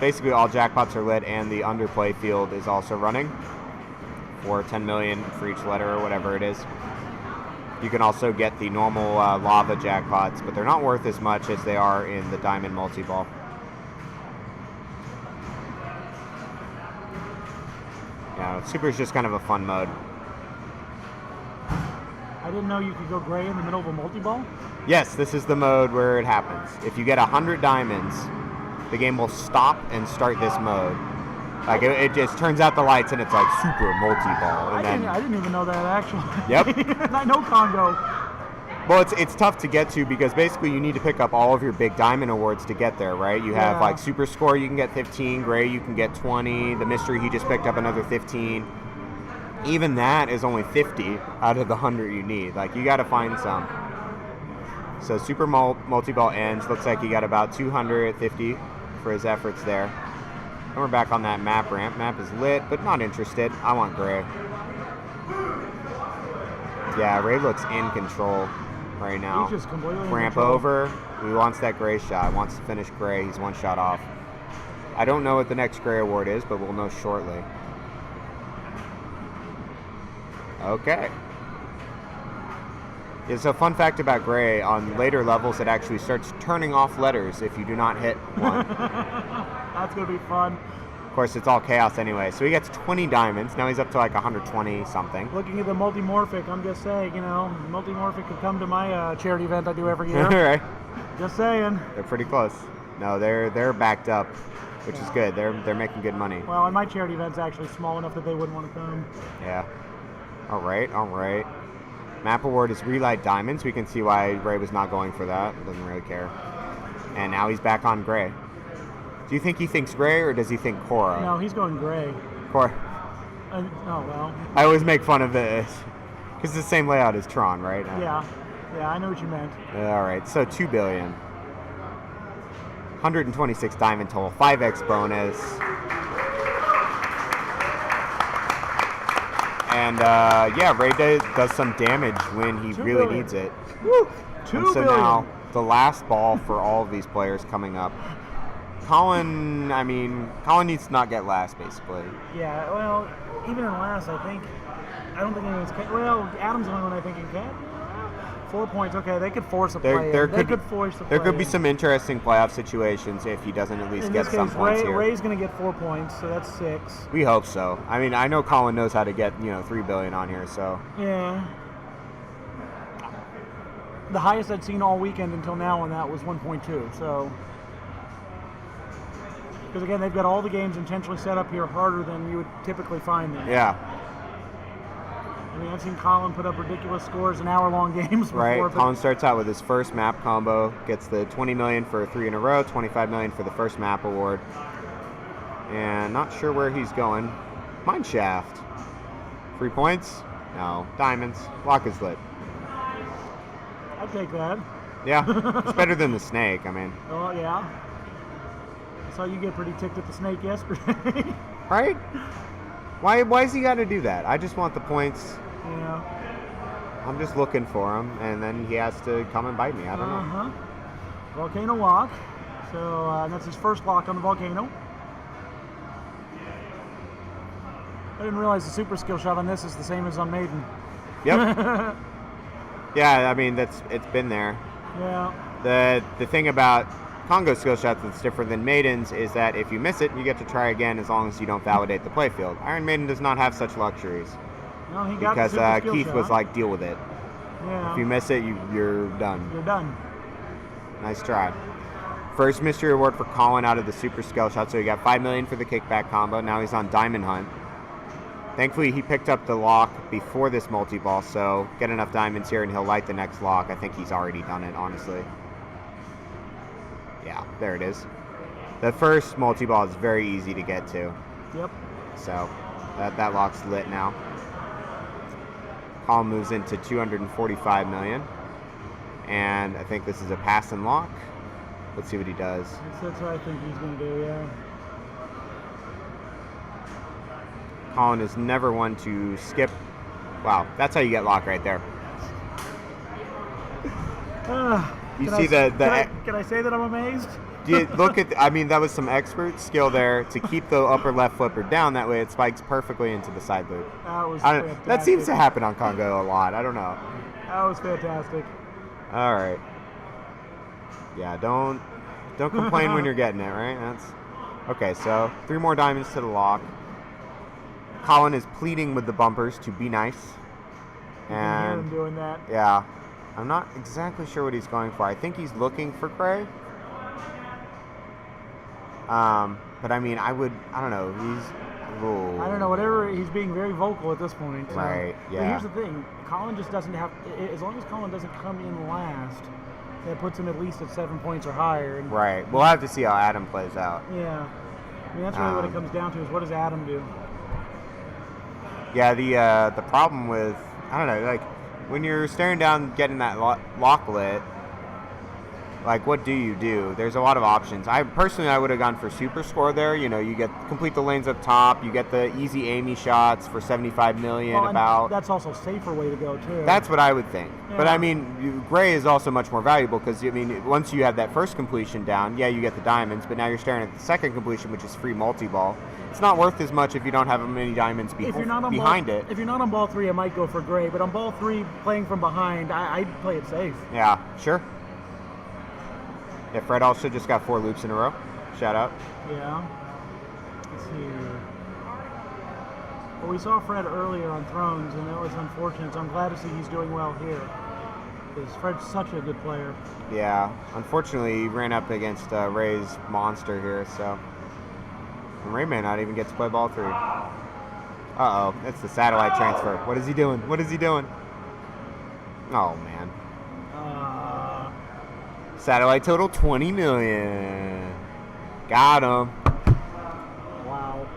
basically all jackpots are lit, and the underplay field is also running for 10 million for each letter or whatever it is. You can also get the normal lava jackpots, but they're not worth as much as they are in the diamond multi-ball. Yeah, super is just kind of a fun mode. I didn't know you could go gray in the middle of a multi-ball. Yes, this is the mode where it happens. If you get 100 diamonds, the game will stop and start this mode. Like it just turns out the lights and it's like super multi-ball. And I didn't even know that, actually. Yep. And I know Congo. well, it's tough to get to because basically you need to pick up all of your big diamond awards to get there, right? You have Yeah. like super score, you can get 15, gray, you can get 20. The mystery, he just picked up another 15. Even that is only 50 out of the 100 you need. Like you got to find some. So super multi-ball ends. Looks like he got about 250 for his efforts there. And we're back on that map ramp. Map is lit, but not interested. I want gray. Yeah, Ray looks in control right now. He's just completely in Ramp control. over. He wants that gray shot. Wants to finish gray. He's one shot off. I don't know what the next gray award is, but we'll know shortly. Okay. Yeah, so fun fact about gray, on later levels it actually starts turning off letters if you do not hit one. That's going to be fun. Of course, it's all chaos anyway. So he gets 20 diamonds. Now he's up to like 120 something. Looking at the multimorphic, I'm just saying, multimorphic could come to my charity event I do every All year. right. Just saying. They're pretty close. No, they're backed up, which is good. They're making good money. Well, and my charity event's actually small enough that they wouldn't want to come. Yeah. All right. Map award is relight diamonds. We can see why Ray was not going for that. Doesn't really care. And now he's back on gray. Do you think he thinks gray or does he think Cora? No, he's going gray. Cora. Oh, well. I always make fun of this because it's the same layout as Tron, right? Yeah, I know what you meant. All right. So 2 billion. 126 diamond total. 5x bonus. And yeah, Ray does some damage when he 2 really billion. needs it. Woo! And 2 so billion. now the last ball for all of these players coming up. Colin needs to not get last, basically. Yeah, well, even in last, I don't think anyone's. Well, Adam's the only one I think can catch. 4 points. Okay, they could force a play. They could force the play. There could be some interesting playoff situations if he doesn't at least In get this some case, points here. Ray's going to get 4 points, so that's 6. We hope so. I mean, I know Colin knows how to get 3 billion on here, so Yeah. The highest I'd seen all weekend until now on that was 1.2. So, because again, they've got all the games intentionally set up here harder than you would typically find them. yeah, I mean, I've seen Colin put up ridiculous scores in hour-long games before. right. but- Colin starts out with his first map combo, gets the 20 million for 3 in a row, 25 million for the first map award, and not sure where he's going. Mine shaft. 3 points? No. Diamonds. Lock is lit. I'd take that. Yeah, it's better than the snake. I mean, Oh, yeah. I saw you get pretty ticked at the snake yesterday. right? Why has he got to do that? I just want the points. Yeah. I'm just looking for him, and then he has to come and bite me. I don't know. Uh-huh. Volcano lock. So that's his first lock on the volcano. I didn't realize the super skill shot on this is the same as on Maiden. Yep. Yeah, I mean it's been there. Yeah. The thing about Congo skill shots that's different than Maiden's is that if you miss it, you get to try again as long as you don't validate the playfield. Iron Maiden does not have such luxuries No, he got because the super skill Keith shot. was like, deal with it. yeah, If you miss it, you're done. you're done. Nice try. First mystery award for Colin out of the super skill shot. So he got $5 million for the kickback combo. Now he's on Diamond Hunt. Thankfully, he picked up the lock before this multi-ball, so get enough diamonds here and he'll light the next lock. I think he's already done it, honestly. Yeah, there it is. The first multi-ball is very easy to get to. Yep. So that lock's lit now. Colin moves into 245 million. And I think this is a pass and lock. Let's see what he does. That's what I think he's going to do, yeah. Colin is never one to skip. Wow, that's how you get lock right there. You Can see I, the can I say that I'm amazed? you look at, I mean, that was some expert skill there to keep the upper left flipper down. That way it spikes perfectly into the side loop. That was I don't, fantastic. that seems to happen on Congo a lot. I don't know. That was fantastic. All right. Yeah, don't complain when you're getting it, right? That's okay. So 3 more diamonds to the lock. Colin is pleading with the bumpers to be nice. You can hear him And doing that. yeah, I'm not exactly sure what he's going for. I think he's looking for Gray. But I mean, I don't know. Ooh. I don't know, whatever, he's being very vocal at this point. So. Right, But yeah. here's the thing, Colin just doesn't have, as long as Colin doesn't come in last, that puts him at least at 7 points or higher. And Right. We'll have to see how Adam plays out. yeah, I mean, that's really what it comes down to is what does Adam do? Yeah, the problem with, I don't know, like when you're staring down getting that lock lit, like what do? There's a lot of options. I would have gone for super score there. You know, you get complete the lanes up top, you get the easy Amy shots for 75 million Well, and about. that's also a safer way to go too. That's what I would think. But Yeah. I mean, Gray is also much more valuable because I mean, once you have that first completion down, yeah, you get the diamonds, but now you're staring at the second completion, which is free multi-ball. It's not worth as much if you don't have many diamonds if you're not on behind ball, it. If you're not on ball 3, I might go for Gray, but on ball 3, playing from behind, I'd play it safe. Yeah, sure. Yeah, Fred also just got 4 loops in a row. Shout out. Yeah. Let's see here. Well, we saw Fred earlier on Thrones, and that was unfortunate, so I'm glad to see he's doing well here. Because Fred's such a good player. Yeah, unfortunately, he ran up against Ray's monster here, so. And Ray may not even get to play ball 3. Uh-oh, it's the satellite transfer. What is he doing? What is he doing? Oh, man. Satellite total 20 million. Got him. Wow.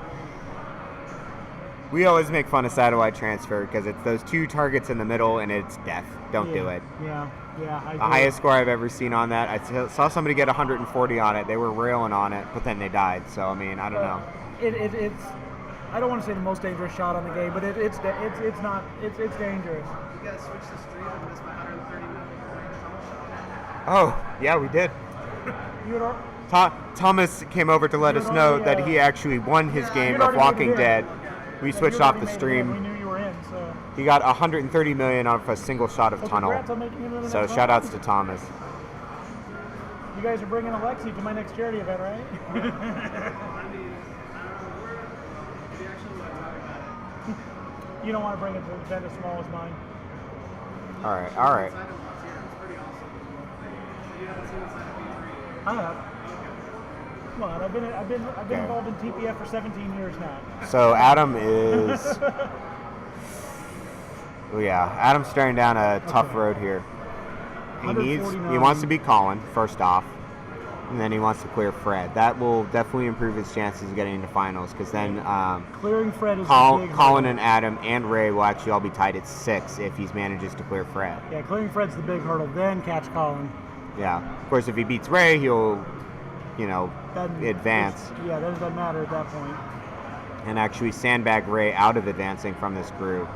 We always make fun of satellite transfer because it's those 2 targets in the middle and it's death. Don't do it. Yeah, I The do. highest score I've ever seen on that. I saw somebody get 140 on it. They were railing on it, but then they died. So I mean, I don't know. It's. I don't want to say the most dangerous shot on the game, but it's not. It's dangerous. You guys switched the stream and missed my 130 million shot. Oh, yeah, we did. You'd al- Thomas came over to let us know that he actually won his game you'd of already Walking made it in. Dead. We switched you'd off already the made it in. stream. We knew you were in, so. He got 130 million off a single shot of Well, tunnel. congrats on making it into the So next shout round. outs to Thomas. You guys are bringing Alexi to my next charity event, right? You don't want to bring it to an event as small as mine. All right. I have. Come on, I've been Okay. involved in TPF for 17 years now. So Adam is. Oh yeah, Adam's staring down a tough road here. He 149. wants to beat Colin first off, and then he wants to clear Fred. That will definitely improve his chances of getting into finals because then Clearing Fred is the big Colin hurdle. and Adam and Ray will actually all be tied at 6 if he manages to clear Fred. Yeah, clearing Fred's the big hurdle. Then catch Colin. Yeah, of course if he beats Ray, he'll, Then advance Yeah, that doesn't matter at that point. and actually sandbag Ray out of advancing from this group.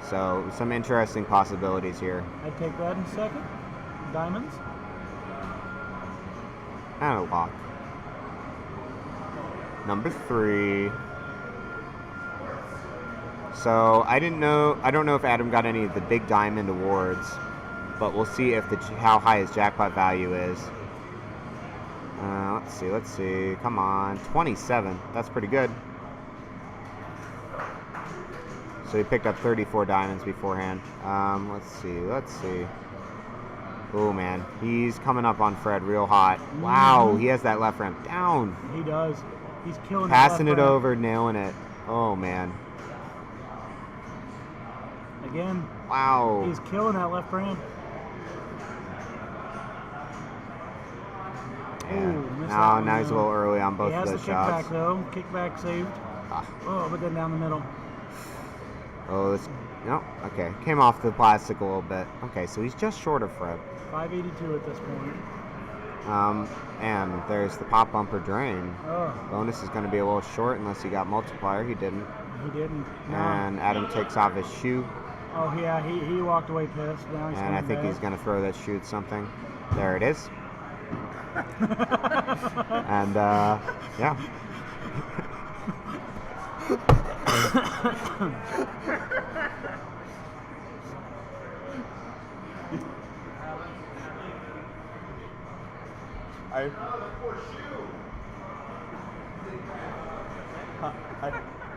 So some interesting possibilities here. I'd take that in second. Diamonds. And a lock. Number 3. So I don't know if Adam got any of the big diamond awards, but we'll see if how high his jackpot value is. Let's see. Come on. 27. That's pretty good. So he picked up 34 diamonds beforehand. Let's see. Oh, man. He's coming up on Fred real hot. Wow, he has that left ramp down. He does. He's killing that Passing it left ramp. over, nailing it. Oh, man. Again, Wow. he's killing that left ramp. Yeah. Ooh, missed that one, Now he's a though. little early on both He of has those the kickback shots. though. Kickback saved. Ah. Oh, but then down the middle. Oh, this. No. Okay. Came off the plastic a little bit. Okay, so he's just short of Fred. 582 at this point. And there's the pop bumper drain. Oh, Bonus is going to be a little short unless he got multiplier. He didn't. he didn't. No. And Adam takes off his shoe. Oh yeah, he walked away pissed. Now he's And I coming think he's back. going to throw that shoe at something. There it is. And, yeah.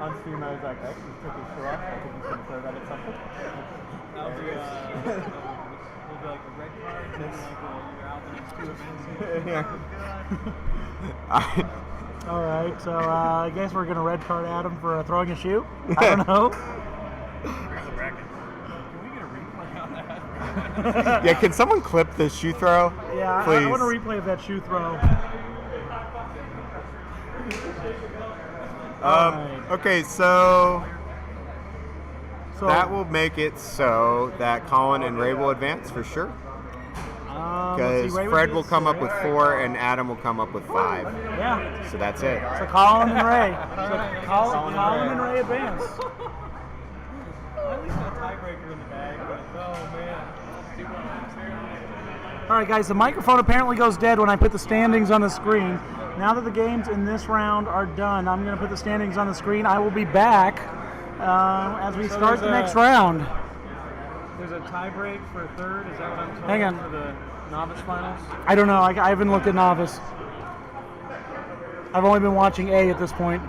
On stream, I was like, I actually took his shirt off. I think he's going to throw that at something. That'll be, will be like a red card, and then like you're out the next 2 events. All right, so I guess we're gonna red card Adam for throwing a shoe. I don't know. Here's the bracket. Can we get a replay on that? Yeah, can someone clip the shoe throw? Yeah, I Please. want a replay of that shoe throw. Alright. Okay, so So that will make it so that Colin and Ray will advance for sure. let's Because see, Ray Fred would will be come up Ray. with 4 and Adam will come up with 5. Yeah. So that's it. So Colin and Ray. So Colin and Ray advance. At least a tiebreaker in the bag, but oh man. All right, guys. The microphone apparently goes dead when I put the standings on the screen. Now that the games in this round are done, I'm going to put the standings on the screen. I will be back as we So start the there's next a- round. There's a tiebreak for third. Is that what I'm told? Hang on. For the novice finals. I don't know. I haven't looked at novice. I've only been watching A at this point.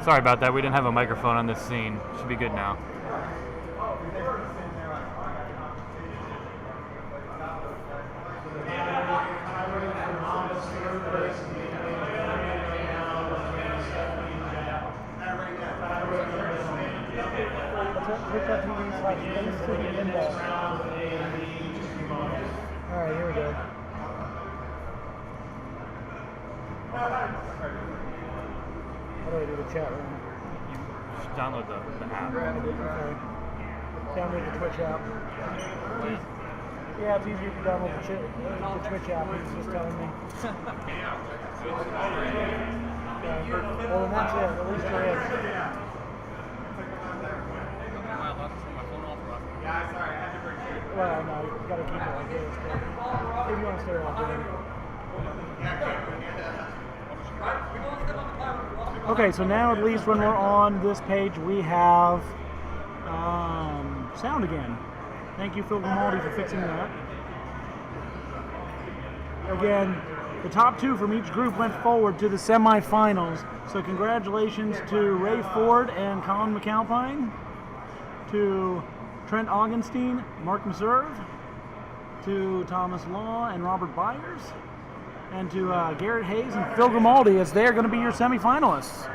Sorry about that. We didn't have a microphone on this scene. Should be good now. What's TV/Space City Pinball. All right, here we go. How do I do the chat room? You should download the app. Okay. Download the Twitch app. Yeah, it's easier to download the Twitch app. He's just telling me. Well, then that's it. At least you're in. Well, no, you gotta keep it like this. But if you want to stay off, then. Okay, so now at least when we're on this page, we have sound again. Thank you, Phil Grimaldi, for fixing that. Again, the top two from each group went forward to the semifinals. So congratulations to Ray Ford and Colin McAlpine, to Trent Augenstein, Mark Meserve, to Thomas Law and Robert Byers, and to Garrett Hayes and Phil Grimaldi, as they're going to be your semifinalists.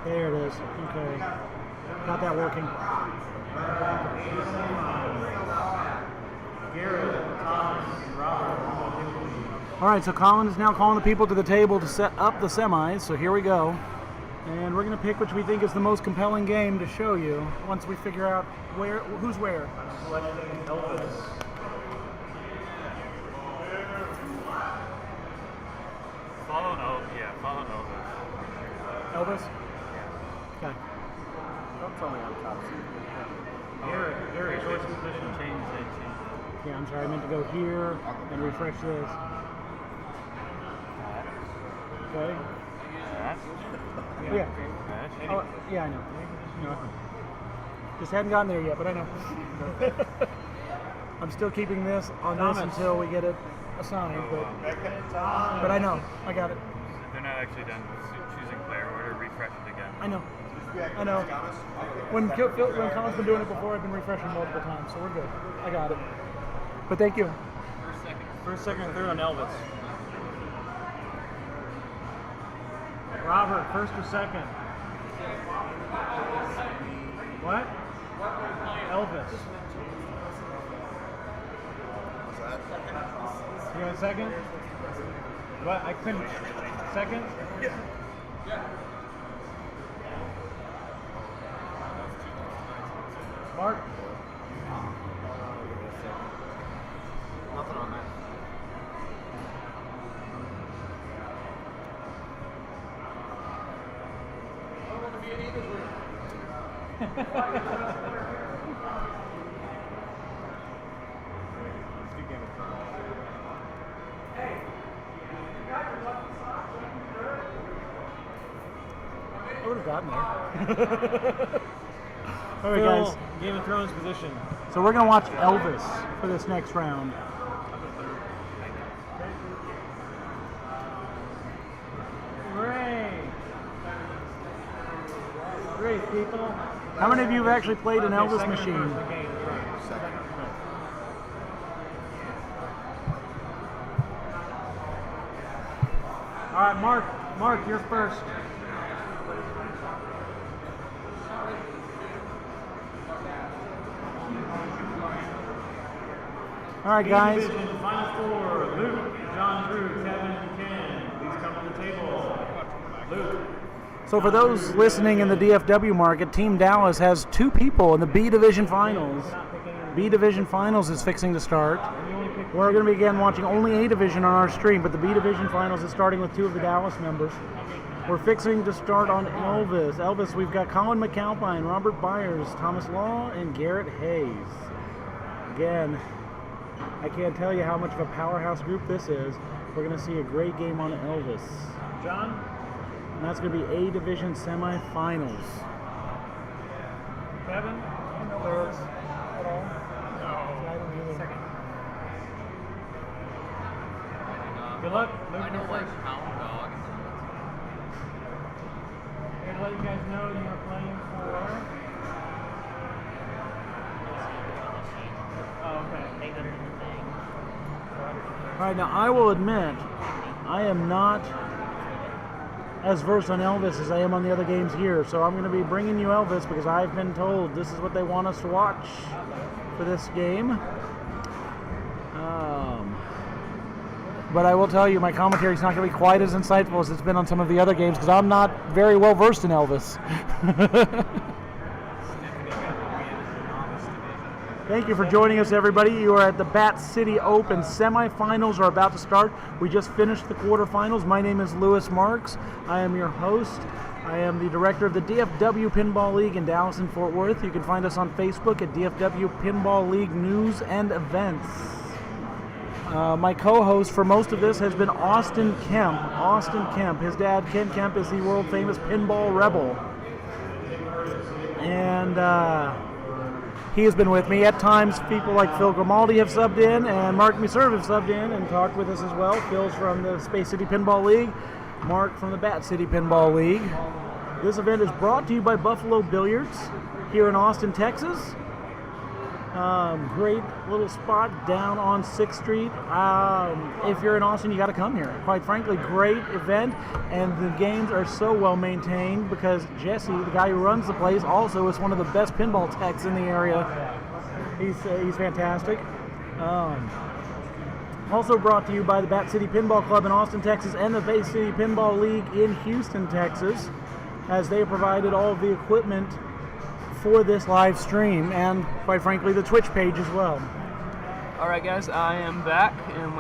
There it is. Okay. Got that working. All right, so Colin is now calling the people to the table to set up the semis. So here we go. And we're going to pick which we think is the most compelling game to show you once we figure out who's where. Follow Elvis. Elvis? Okay. Don't tell me I'm top seed. Gary, choice position change. Yeah, I'm sorry. I meant to go here and refresh this. Okay. Yeah. Oh, yeah, I know. No. Just hadn't gotten there yet, but I know. I'm still keeping this on this until we get it assigned, but I know. I got it. They're not actually done choosing player order. Refresh it again. I know. When Colin's been doing it before, I've been refreshing multiple times, so we're good. I got it. But thank you. First, second, and third on Elvis. Robert, first or second? What? Elvis. You want second? What? I couldn't. Second? Yeah. Mark? Nothing on that. I would have gotten there. All right, guys. Game of Thrones position. So we're going to watch Elvis for this next round. Great, people. How many of you have actually played an Elvis machine? All right, Mark, you're first. All right, guys. Division, Final four: Luke, John, Drew, Kevin, and Ken. Please come to the table. Luke. So for those listening in the DFW market, Team Dallas has two people in the B Division Finals. B Division Finals is fixing to start. We're going to be again watching only A Division on our stream, but the B Division Finals is starting with two of the Dallas members. We're fixing to start on Elvis. Elvis, we've got Colin McAlpine, Robert Byers, Thomas Law, and Garrett Hayes. Again, I can't tell you how much of a powerhouse group this is. We're going to see a great game on Elvis. John? And that's going to be A Division semifinals. Kevin? Thirds at all? No. I don't either. Good luck. I know like Hound Dog. Here to let you guys know you are playing for. Oh, okay. All right, now I will admit, I am not as versed on Elvis as I am on the other games here, so I'm going to be bringing you Elvis because I've been told this is what they want us to watch for this game. But I will tell you, my commentary is not going to be quite as insightful as it's been on some of the other games because I'm not very well versed in Elvis. Thank you for joining us, everybody. You are at the Bat City Open. Semifinals are about to start. We just finished the quarterfinals. My name is Lewis Marks. I am your host. I am the director of the DFW Pinball League in Dallas and Fort Worth. You can find us on Facebook at DFW Pinball League News and Events. My co-host for most of this has been Austin Kemp. Austin Kemp. His dad, Ken Kemp, is the world-famous Pinball Rebel. And he has been with me. At times, people like Phil Grimaldi have subbed in, and Mark Meserve have subbed in and talked with us as well. Phil's from the Space City Pinball League. Mark from the Bat City Pinball League. This event is brought to you by Buffalo Billiards here in Austin, Texas. Great little spot down on 6th Street. If you're in Austin, you got to come here. Quite frankly, great event, and the games are so well maintained because Jesse, the guy who runs the place, also is one of the best pinball techs in the area. He's fantastic. Also brought to you by the Bat City Pinball Club in Austin, Texas, and the Bay City Pinball League in Houston, Texas, as they have provided all of the equipment for this live stream and, quite frankly, the Twitch page as well. All right, guys, I am back, and we